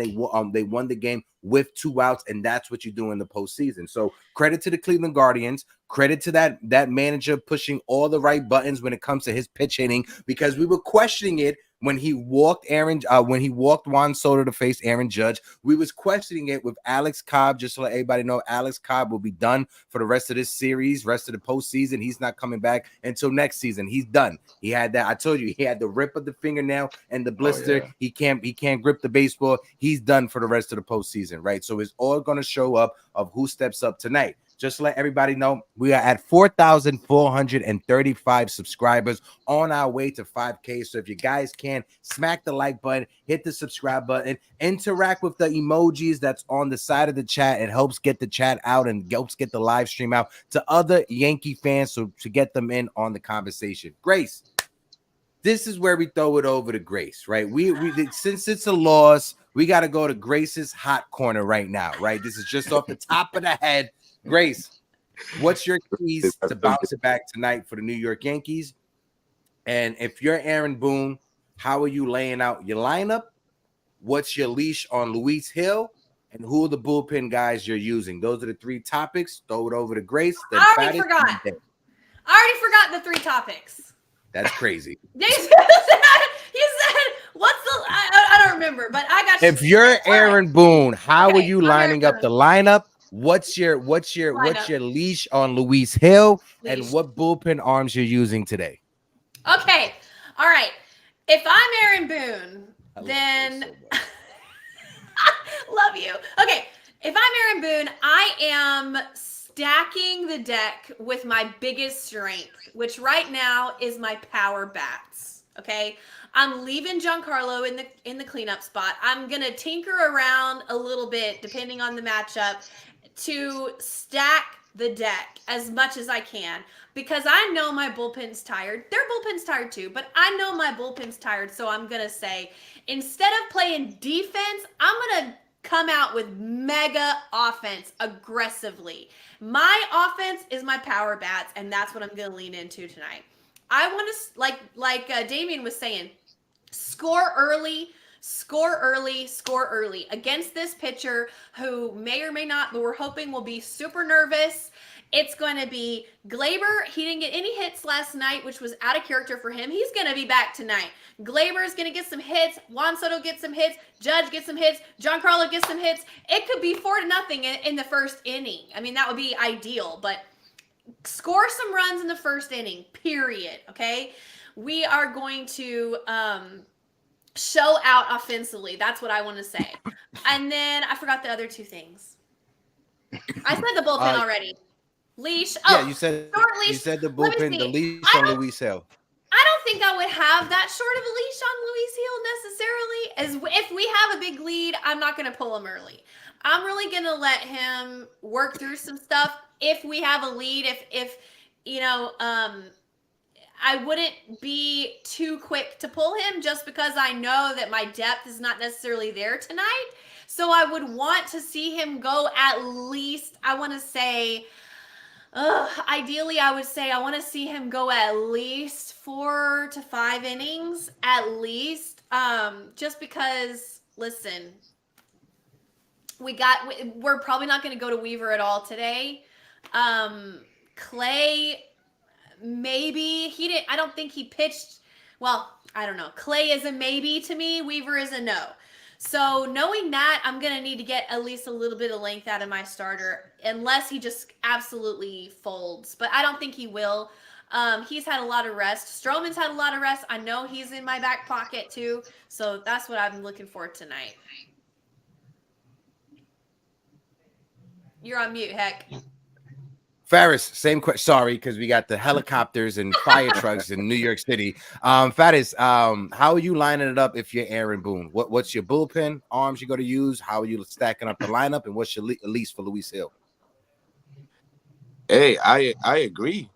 they won the game with 2 outs, and that's what you do in the postseason. So credit to the Cleveland Guardians. Credit to that manager pushing all the right buttons when it comes to his pitch hitting, because we were questioning it when he walked Juan Soto to face Aaron Judge. We was questioning it with Alex Cobb. Just to let everybody know, Alex Cobb will be done for the rest of this series, rest of the postseason. He's not coming back until next season. He's done. He had that. I told you, he had the rip of the fingernail and the blister. Oh, yeah. He can't grip the baseball. He's done for the rest of the postseason, right? So it's all going to show up of who steps up tonight. Just to let everybody know, we are at 4,435 subscribers, on our way to 5K. So if you guys can, smack the like button, hit the subscribe button, interact with the emojis that's on the side of the chat. It helps get the chat out and helps get the live stream out to other Yankee fans, so to get them in on the conversation. Grace, this is where we throw it over to Grace, right? We since it's a loss, we got to go to Grace's hot corner right now, right? This is just off the top of the head. Grace, what's your keys to bounce it back tonight for the New York Yankees? And if you're Aaron Boone, how are you laying out your lineup? What's your leash on Luis Hill? And who are the bullpen guys you're using? Those are the 3 topics. Throw it over to Grace. I already forgot the 3 topics. That's crazy. You said, what's the, I don't remember, but I got you. If you're Aaron Boone, how are you lining up the lineup? What's your leash on Luis Hill, and what bullpen arms you're using today? Okay. All right. If I'm Aaron Boone, then love you. Okay. If I'm Aaron Boone, I am stacking the deck with my biggest strength, which right now is my power bats. Okay. I'm leaving Giancarlo in the cleanup spot. I'm gonna tinker around a little bit depending on the matchup to stack the deck as much as I can, because I know my bullpen's tired. Their bullpen's tired too, but I know my bullpen's tired. So I'm gonna say, instead of playing defense, I'm gonna come out with mega offense aggressively. My offense is my power bats, and that's what I'm gonna lean into tonight. I want to, like Damien was saying, score early against this pitcher who may or may not, but we're hoping will be super nervous. It's going to be Glaber. He didn't get any hits last night, which was out of character for him. He's going to be back tonight. Glaber is going to get some hits. Juan Soto gets some hits. Judge gets some hits. Giancarlo gets some hits. It could be 4-0 in the first inning. I mean, that would be ideal, but score some runs in the first inning, period. Okay. We are going to, show out offensively. That's what I want to say. And then I forgot the other 2 things. I said the bullpen already. Leash. Oh, yeah, you said leash. You said the bullpen, the leash on Luis Hill. I don't think I would have that short of a leash on Luis Hill necessarily. As if we have a big lead, I'm not going to pull him early. I'm really going to let him work through some stuff. If we have a lead, if you know, I wouldn't be too quick to pull him, just because I know that my depth is not necessarily there tonight. So I would want to see him go at least, I want to say, ideally I would say I want to see him go at least 4 to 5 innings, at least. Just because, listen, we're probably not going to go to Weaver at all today. Clay, maybe I don't think he pitched. Well, I don't know. Clay is a maybe to me. Weaver is a no. So knowing that, I'm going to need to get at least a little bit of length out of my starter, unless he just absolutely folds. But I don't think he will. He's had a lot of rest. Stroman's had a lot of rest. I know he's in my back pocket too. So that's what I'm looking for tonight. You're on mute, Heck. Faris, same question. Sorry, because we got the helicopters and fire trucks in New York City. Faris, how are you lining it up if you're Aaron Boone? What's your bullpen arms you're going to use? How are you stacking up the lineup? And what's your lease for Luis Hill? Hey, I agree.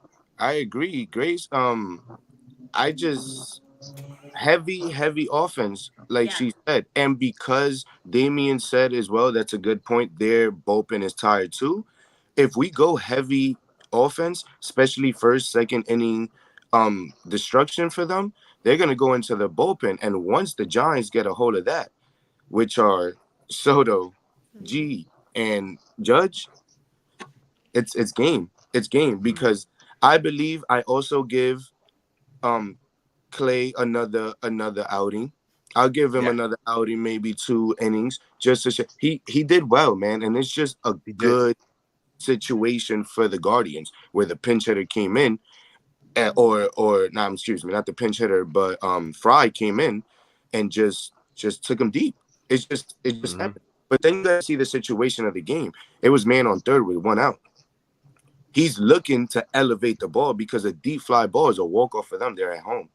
Grace. I just heavy offense, like she said. And because Damien said as well, that's a good point. Their bullpen is tired too. If we go heavy offense, especially first, second inning destruction for them, they're gonna go into the bullpen. And once the Giants get a hold of that, which are Soto, G, and Judge, it's game. It's game because I believe I also give Clay another outing. I'll give him another outing, maybe 2 innings, just to show he did well, man. And it's just a good situation for the Guardians where the pinch hitter came in, or no, excuse me, not the pinch hitter, but Fry came in and just took him deep. It just happened. But then you gotta see the situation of the game. It was man on third with 1 out. He's looking to elevate the ball because a deep fly ball is a walk-off for them. They're at home.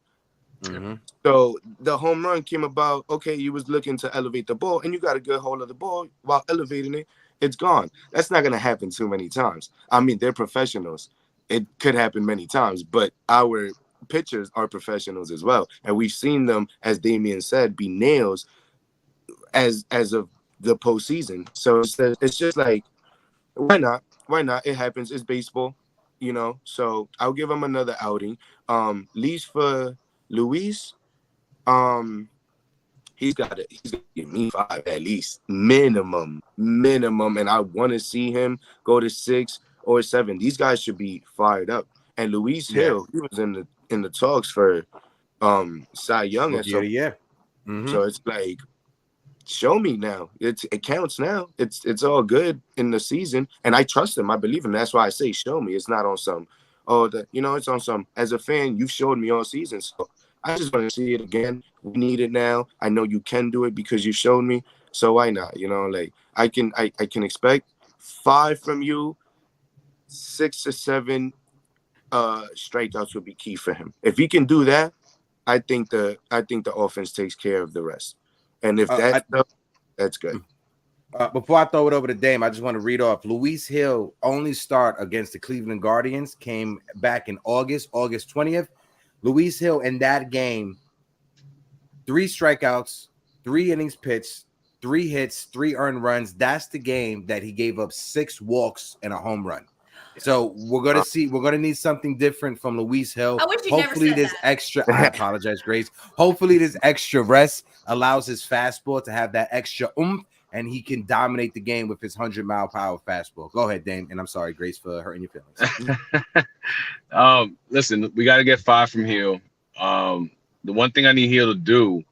So the home run came about, okay, you was looking to elevate the ball, and you got a good hold of the ball while elevating it. It's gone. That's not going to happen too many times. I mean, they're professionals. It could happen many times, but our pitchers are professionals as well. And we've seen them, as Damien said, be nails as of the postseason. So it's just like, why not? Why not? It happens. It's baseball, you know. So I'll give him another outing. Least for Luis, he's got to give me 5 at least, minimum, and I want to see him go to 6 or 7. These guys should be fired up. And Luis Hill, he was in the talks for Cy Young, and so so it's like, show me now. It counts now. It's all good in the season, and I trust him. I believe him. That's why I say show me. It's not on some, it's on some. As a fan, you've showed me all season, so I just want to see it again. We need it now. I know you can do it because you showed me. So why not? Like I can expect 5 from you, 6 or 7 strikeouts would be key for him. If he can do that, I think the offense takes care of the rest. And if that's good. Before I throw it over to Dame, I just want to read off. Luis Hill only start against the Cleveland Guardians came back in August 20th. Luis Hill in that game, 3 strikeouts, 3 innings pitched, 3 hits, 3 earned runs. That's the game that he gave up 6 walks and a home run. So we're gonna need something different from Luis Hill. I wish you Hopefully never said this that. extra. I apologize, Grace. Hopefully this extra rest allows his fastball to have that extra oomph, and he can dominate the game with his 100-mile-per-hour fastball. Go ahead, Dame. And I'm sorry, Grace, for hurting your feelings. Listen, we got to get 5 from Hill. The one thing I need Hill to do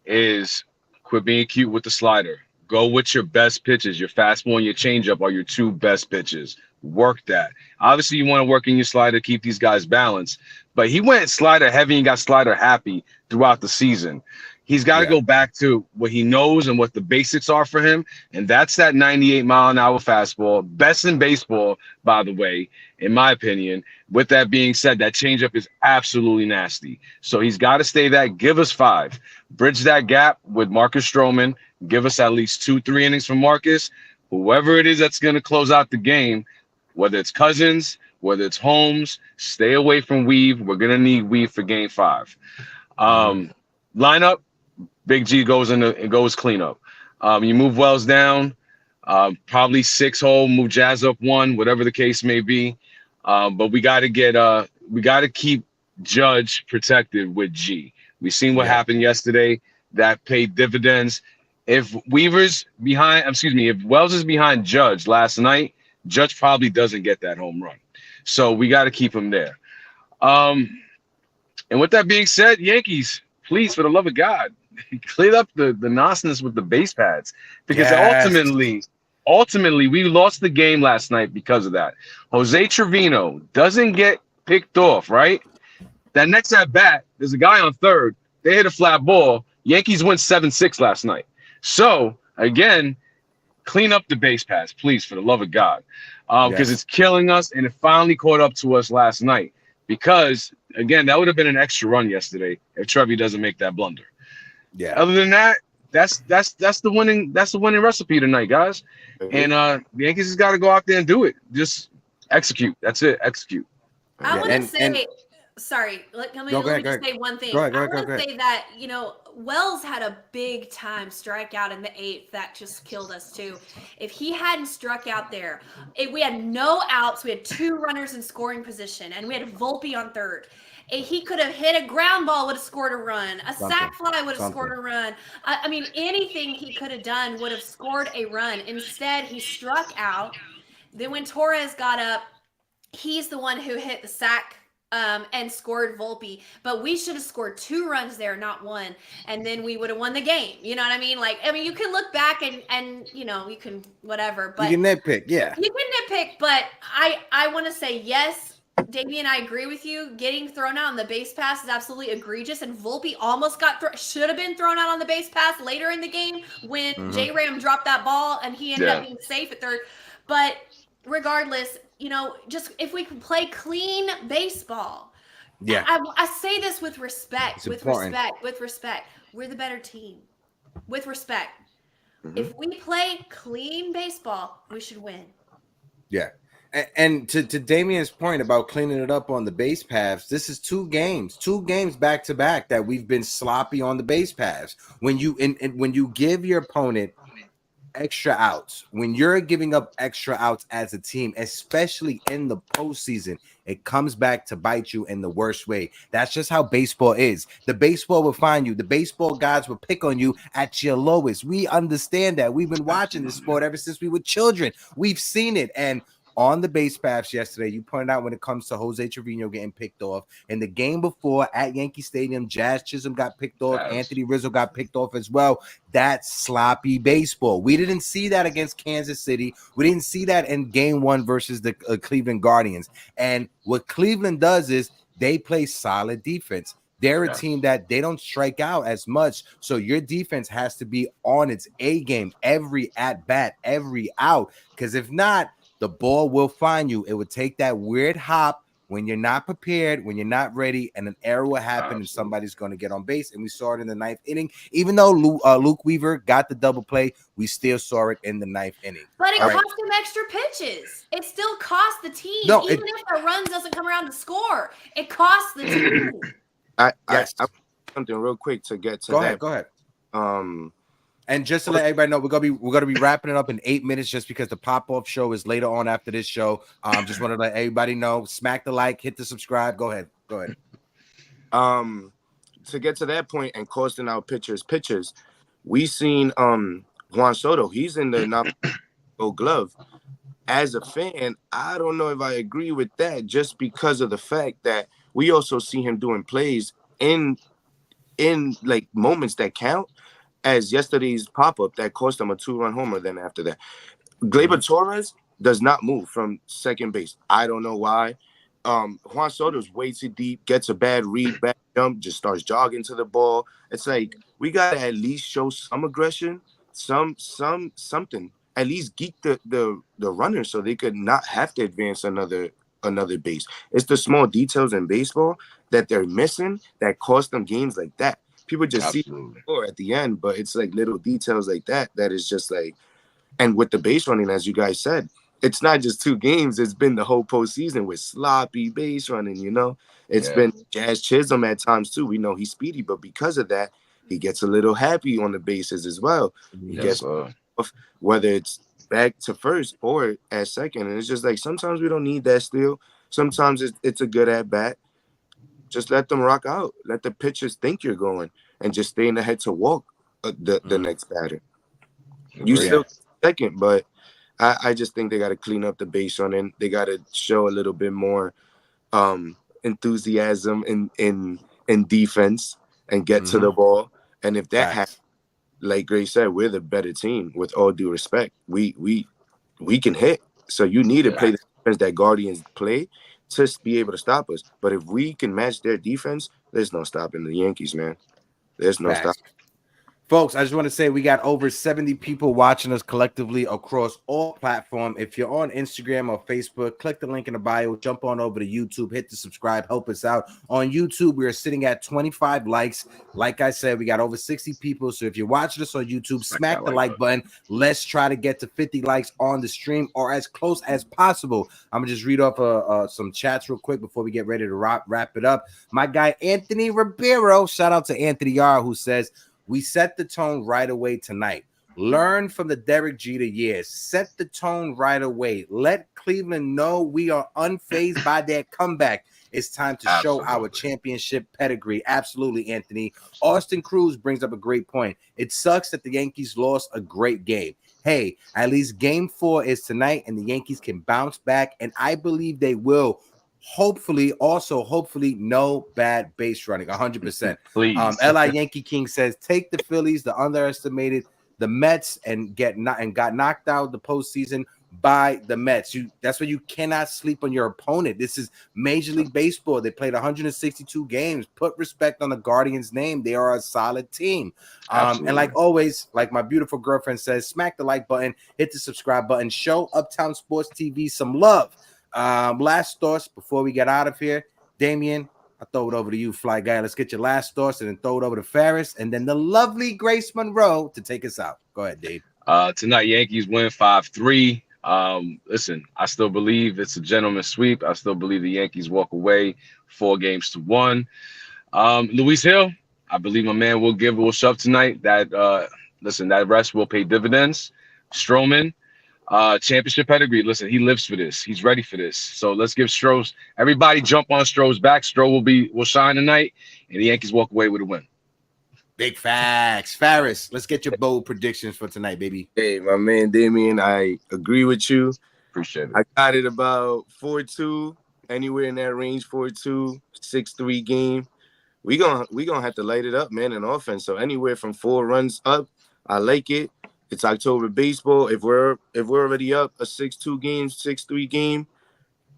is quit being cute with the slider. Go with your best pitches. Your fastball and your changeup are your 2 best pitches. Work that. Obviously, you want to work in your slider, keep these guys balanced. But he went slider heavy and got slider happy throughout the season. He's got to go back to what he knows and what the basics are for him, and that's that 98-mile-an-hour fastball. Best in baseball, by the way, in my opinion. With that being said, that changeup is absolutely nasty. So he's got to stay that. Give us 5. Bridge that gap with Marcus Stroman. Give us at least 2-3 innings from Marcus. Whoever it is that's going to close out the game, whether it's Cousins, whether it's Holmes, stay away from Weave. We're going to need Weave for game 5. Lineup, Big G goes cleanup. You move Wells down, probably 6 hole, move Jazz up 1, whatever the case may be. But we got to keep Judge protected with G. We've seen what happened yesterday. That paid dividends. If Wells is behind Judge last night, Judge probably doesn't get that home run. So we got to keep him there. And with that being said, Yankees, please, for the love of God, clear up the nonsense with the base pads, because ultimately we lost the game last night because of that. Jose Trevino doesn't get picked off, right? That next at bat, there's a guy on third. They hit a flat ball. Yankees went 7-6 last night. So again, clean up the base pass, please, for the love of God, because Yes. it's killing us, and it finally caught up to us last night. Because again, that would have been an extra run yesterday if Trevi doesn't make that blunder. Yeah. Other than that, that's the winning recipe tonight, guys. And the Yankees just got to go out there and do it. Just execute. That's it. Execute. I Yeah, want to and- say, sorry, let me just say one thing. Go ahead, I go want to ahead. say that, Wells had a big time strikeout in the 8th that just killed us too. If he hadn't struck out there, we had no outs. We had 2 runners in scoring position, and we had Volpe on third. He could have hit a ground ball, would have scored a run. A sac fly would have scored a run. I mean, anything he could have done would have scored a run. Instead, he struck out. Then when Torres got up, he's the one who hit the sac and scored Volpe. But we should have scored 2 runs there, not 1. And then we would have won the game. You know what I mean? You can look back and you can whatever. But you can nitpick, yeah. You can nitpick, but I want to say yes. Damien, I agree with you. Getting thrown out on the base pass is absolutely egregious, and Volpe almost should have been thrown out on the base pass later in the game when J-Ram dropped that ball and he ended up being safe at third. But regardless, just if we can play clean baseball. Yeah. I say this with respect. It's with important. respect. We're the better team. With respect. If we play clean baseball, we should win. Yeah. And to Damien's point about cleaning it up on the base paths, this is 2 games back to back that we've been sloppy on the base paths. When you when you give your opponent extra outs, when you're giving up extra outs as a team, especially in the postseason, it comes back to bite you in the worst way. That's just how baseball is. The baseball will find you. The baseball gods will pick on you at your lowest. We understand that. We've been watching this sport ever since we were children. We've seen it. And on the base paths yesterday, you pointed out when it comes to Jose Trevino getting picked off. In the game before at Yankee Stadium, Jazz Chisholm got picked off. Yes. Anthony Rizzo got picked off as well. That's sloppy baseball. We didn't see that against Kansas City. We didn't see that in game 1 versus the Cleveland Guardians. And what Cleveland does is they play solid defense. They're a team that they don't strike out as much. So your defense has to be on its A game every at bat, every out. Because if not, the ball will find you. It would take that weird hop when you're not prepared, when you're not ready, and an error will happen and somebody's going to get on base. And we saw it in the 9th inning. Even though Luke Weaver got the double play, we still saw it in the 9th inning. But it cost him extra pitches. It still cost the team. Even if the run doesn't come around to score, it costs the team. I something real quick to get to that. Go ahead. And just to let everybody know, we're gonna be wrapping it up in 8 minutes, just because the pop-off show is later on after this show. Just want to let everybody know. Smack the like, hit the subscribe. Go ahead. To get to that point and costing our pitchers, we seen Juan Soto. He's in the not Gold Glove. As a fan, I don't know if I agree with that, just because of the fact that we also see him doing plays in like moments that count. As yesterday's pop-up that cost him a 2-run homer. Then after that, Gleyber Torres does not move from second base. I don't know why. Juan Soto's way too deep, gets a bad read, bad jump, just starts jogging to the ball. It's like we gotta at least show some aggression, something. At least geek the runner so they could not have to advance another base. It's the small details in baseball that they're missing that cost them games like that. People just see the score at the end, but it's like little details like that is just like, and with the base running, as you guys said, it's not just 2 games. It's been the whole postseason with sloppy base running, It's been Jazz Chisholm at times too. We know he's speedy, but because of that, he gets a little happy on the bases as well. He gets off, whether it's back to first or at second. And it's just like, sometimes we don't need that steal. Sometimes it's a good at bat. Just let them rock out. Let the pitchers think you're going, and just stay in the head to walk the next batter. You still second, but I just think they got to clean up the base running. They got to show a little bit more enthusiasm in defense and get to the ball. And if that happens, like Gray said, we're the better team. With all due respect, we can hit. So you need to play the defense that Guardians play to be able to stop us. But if we can match their defense, there's no stopping the Yankees, man. There's no stop. Folks, I just want to say we got over 70 people watching us collectively across all platforms. If you're on Instagram or Facebook, click the link in the bio, jump on over to YouTube, hit the subscribe, help us out. On YouTube, we are sitting at 25 likes. Like I said, we got over 60 people. So if you're watching us on YouTube, smack the like button. Let's try to get to 50 likes on the stream or as close as possible. I'm going to just read off some chats real quick before we get ready to wrap it up. My guy, Anthony Ribeiro, shout out to Anthony R, who says, we set the tone right away tonight. Learn from the Derek Jeter years. Set the tone right away. Let Cleveland know we are unfazed by their comeback. It's time to show our championship pedigree. Absolutely, Anthony. Austin Cruz brings up a great point. It sucks that the Yankees lost a great game. Hey, at least game 4 is tonight, and the Yankees can bounce back, and I believe they will. Hopefully, no bad base running, 100%. Please. Li Yankee King says, take the Phillies, the underestimated the Mets, and got knocked out the postseason by the Mets. That's why you cannot sleep on your opponent. This is Major League Baseball. They played 162 games. Put respect on the Guardians' name. They are a solid team. And like always, like my beautiful girlfriend says, smack the like button, hit the subscribe button, show Uptown Sports TV some love. Last thoughts before we get out of here. Damien, I throw it over to you, Fly Guy. Let's get your last thoughts and then throw it over to Ferris and then the lovely Grace Monroe to take us out. Go ahead, Dave. Tonight, Yankees win 5-3. Listen, I still believe it's a gentleman's sweep. I still believe the Yankees walk away 4-1. Luis Hill, I believe my man will shove tonight. That rest will pay dividends. Stroman, championship pedigree. Listen, he lives for this. He's ready for this. So let's give Stroh's. Everybody jump on Stroh's back. Stroh will shine tonight, and the Yankees walk away with a win. Big facts. Ferris, let's get your bold predictions for tonight, baby. Hey, my man Damien, I agree with you. Appreciate it. I got it about 4-2, anywhere in that range, 4-2, 6-3 game. We gonna have to light it up, man, in offense. So anywhere from 4 runs up, I like it. It's October baseball. If we're already up a 6-2 game, 6-3 game,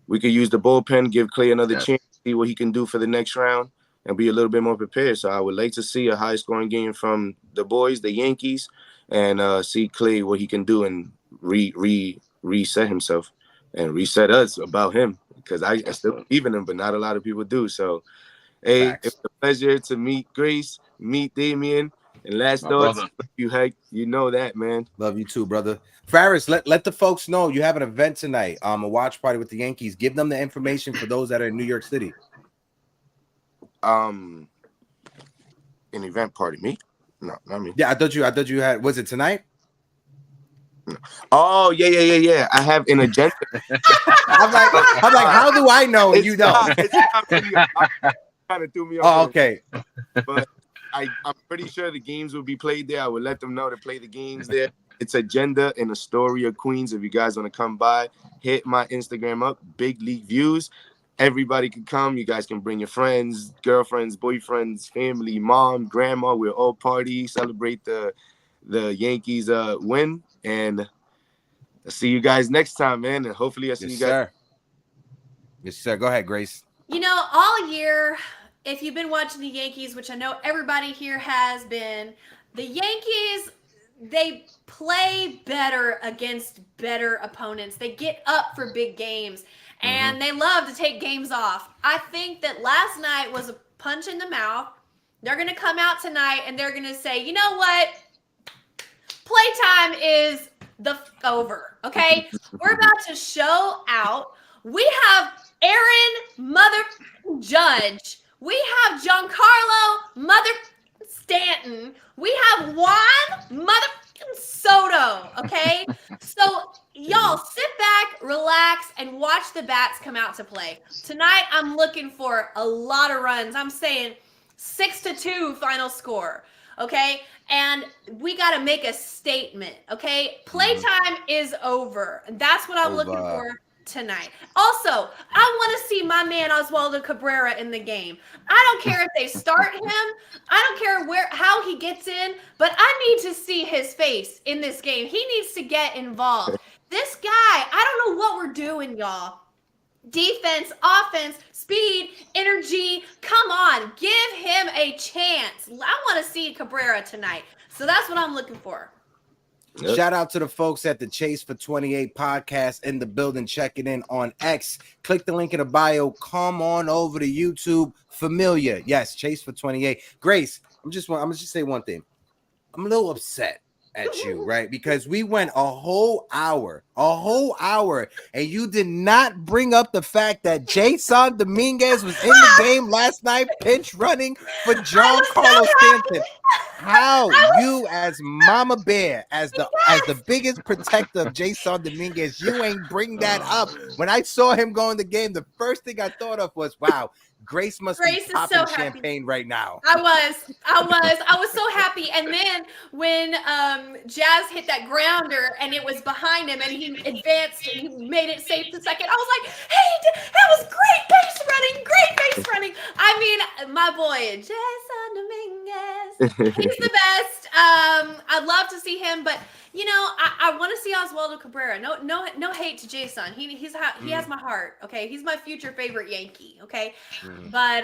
we could use the bullpen, give Clay another chance, see what he can do for the next round, and be a little bit more prepared. So I would like to see a high-scoring game from the boys, the Yankees, and see Clay what he can do and reset himself and reset us about him, because I still believe in him, but not a lot of people do. So, hey, it's a pleasure to meet Grace, meet Damien. And last thoughts, you Heck, you know that, man. Love you too, brother. Ferris, let the folks know you have an event tonight, a watch party with the Yankees. Give them the information for those that are in New York City. An event party, me? No, not me. Yeah, I thought you had. Was it tonight? No. Oh yeah. I have an agenda. I'm like, how do I know? And you know, it's not really, kind of threw me off. Oh, okay. But I'm pretty sure the games will be played there. I would let them know to play the games there. It's Agenda in Astoria, Queens. If you guys want to come by, hit my Instagram up, Big League Views. Everybody can come. You guys can bring your friends, girlfriends, boyfriends, family, mom, grandma. We'll all party, celebrate the Yankees win. And I'll see you guys next time, man. And hopefully I'll see you guys. Sir. Yes, sir. Go ahead, Grace. You know, all year, if you've been watching the Yankees, which I know everybody here has been, the Yankees, they play better against better opponents. They get up for big games, and they love to take games off. I think that last night was a punch in the mouth. They're going to come out tonight, and they're going to say, you know what? Playtime is over, okay? We're about to show out. We have Aaron Mother Judge. We have Giancarlo Mother Stanton. We have Juan Mother Soto, okay? So y'all sit back, relax, and watch the bats come out to play. Tonight, I'm looking for a lot of runs. I'm saying 6-2 final score, okay? And we got to make a statement, okay? Playtime is over. And that's what I'm looking for tonight. Also, I want to see my man Oswaldo Cabrera in the game. I don't care if they start him. I don't care how he gets in, but I need to see his face in this game. He needs to get involved. This guy, I don't know what we're doing, y'all. defense, offense, speed, energy. Come on, give him a chance. I want to see Cabrera tonight. So that's what I'm looking for. Yep. Shout out to the folks at the Chase for 28 podcast in the building, checking in on X. Click the link in the bio. Come on over to YouTube. Familiar. Yes, Chase for 28. Grace, I'm gonna just say one thing. I'm a little upset at you, right? Because we went a whole hour, and you did not bring up the fact that Jason Dominguez was in the game last night, pinch running for John Carlos Stanton. How you, as Mama Bear, as the biggest protector of Jason Dominguez, you ain't bring that up. When I saw him go in the game, the first thing I thought of was, wow, Grace must be popping champagne right now. I was so happy. And then when Jazz hit that grounder and it was behind him and he advanced and he made it safe to second, I was like, hey, that was great base running. I mean, my boy, Jason Dominguez, he's the best. I'd love to see him, but you know, I want to see Oswaldo Cabrera. No hate to Jason. He has my heart. Okay, he's my future favorite Yankee. Okay, but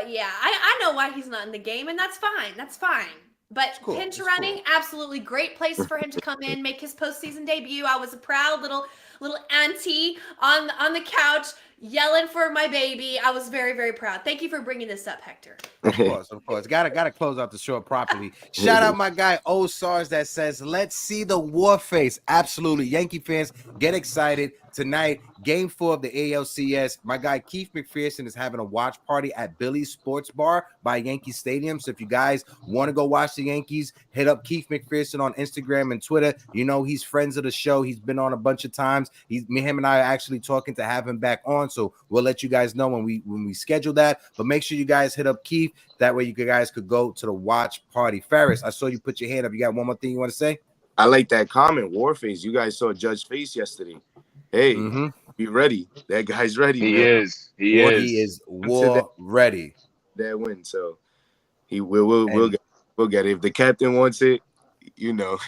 yeah, I know why he's not in the game, and that's fine. But cool. Pinch running, absolutely great place for him to come in, make his postseason debut. I was a proud little auntie on the couch yelling for my baby. I was very, very proud. Thank you for bringing this up, Hector. Of course. Gotta close out the show properly. Shout out my guy O-Sars that says, let's see the war face. Absolutely. Yankee fans, get excited. Tonight, game 4 of the ALCS. My guy Keith McPherson is having a watch party at Billy's Sports Bar by Yankee Stadium. So if you guys want to go watch the Yankees, hit up Keith McPherson on Instagram and Twitter. You know, he's friends of the show. He's been on a bunch of times. Him and I are actually talking to have him back on. So we'll let you guys know when we schedule that. But make sure you guys hit up Keith. That way you guys could go to the watch party. Ferris, I saw you put your hand up. You got one more thing you want to say? I like that comment, Warface. You guys saw Judge Face yesterday. Hey, be ready. That guy's ready. He is war ready. That win. So we'll get it. If the captain wants it, you know.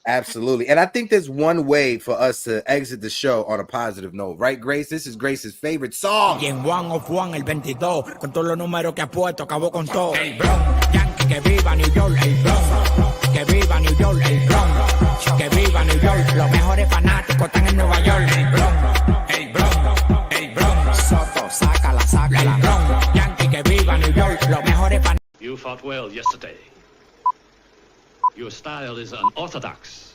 Absolutely. And I think there's one way for us to exit the show on a positive note, right, Grace? This is Grace's favorite song. Y en One of One, el 22, con todos los números que ha puesto, acabó con todo. El Bronx, Yankee, que viva New York, el Bronx, que viva New York, el Bronx, que viva New York, los mejores fanáticos están en Nueva York, el Bronx, el Bronx, el Bronx, Soto, sácala, el Bronx, Yankee, que viva New York, los mejores fanáticos. You fought well yesterday. Your style is unorthodox.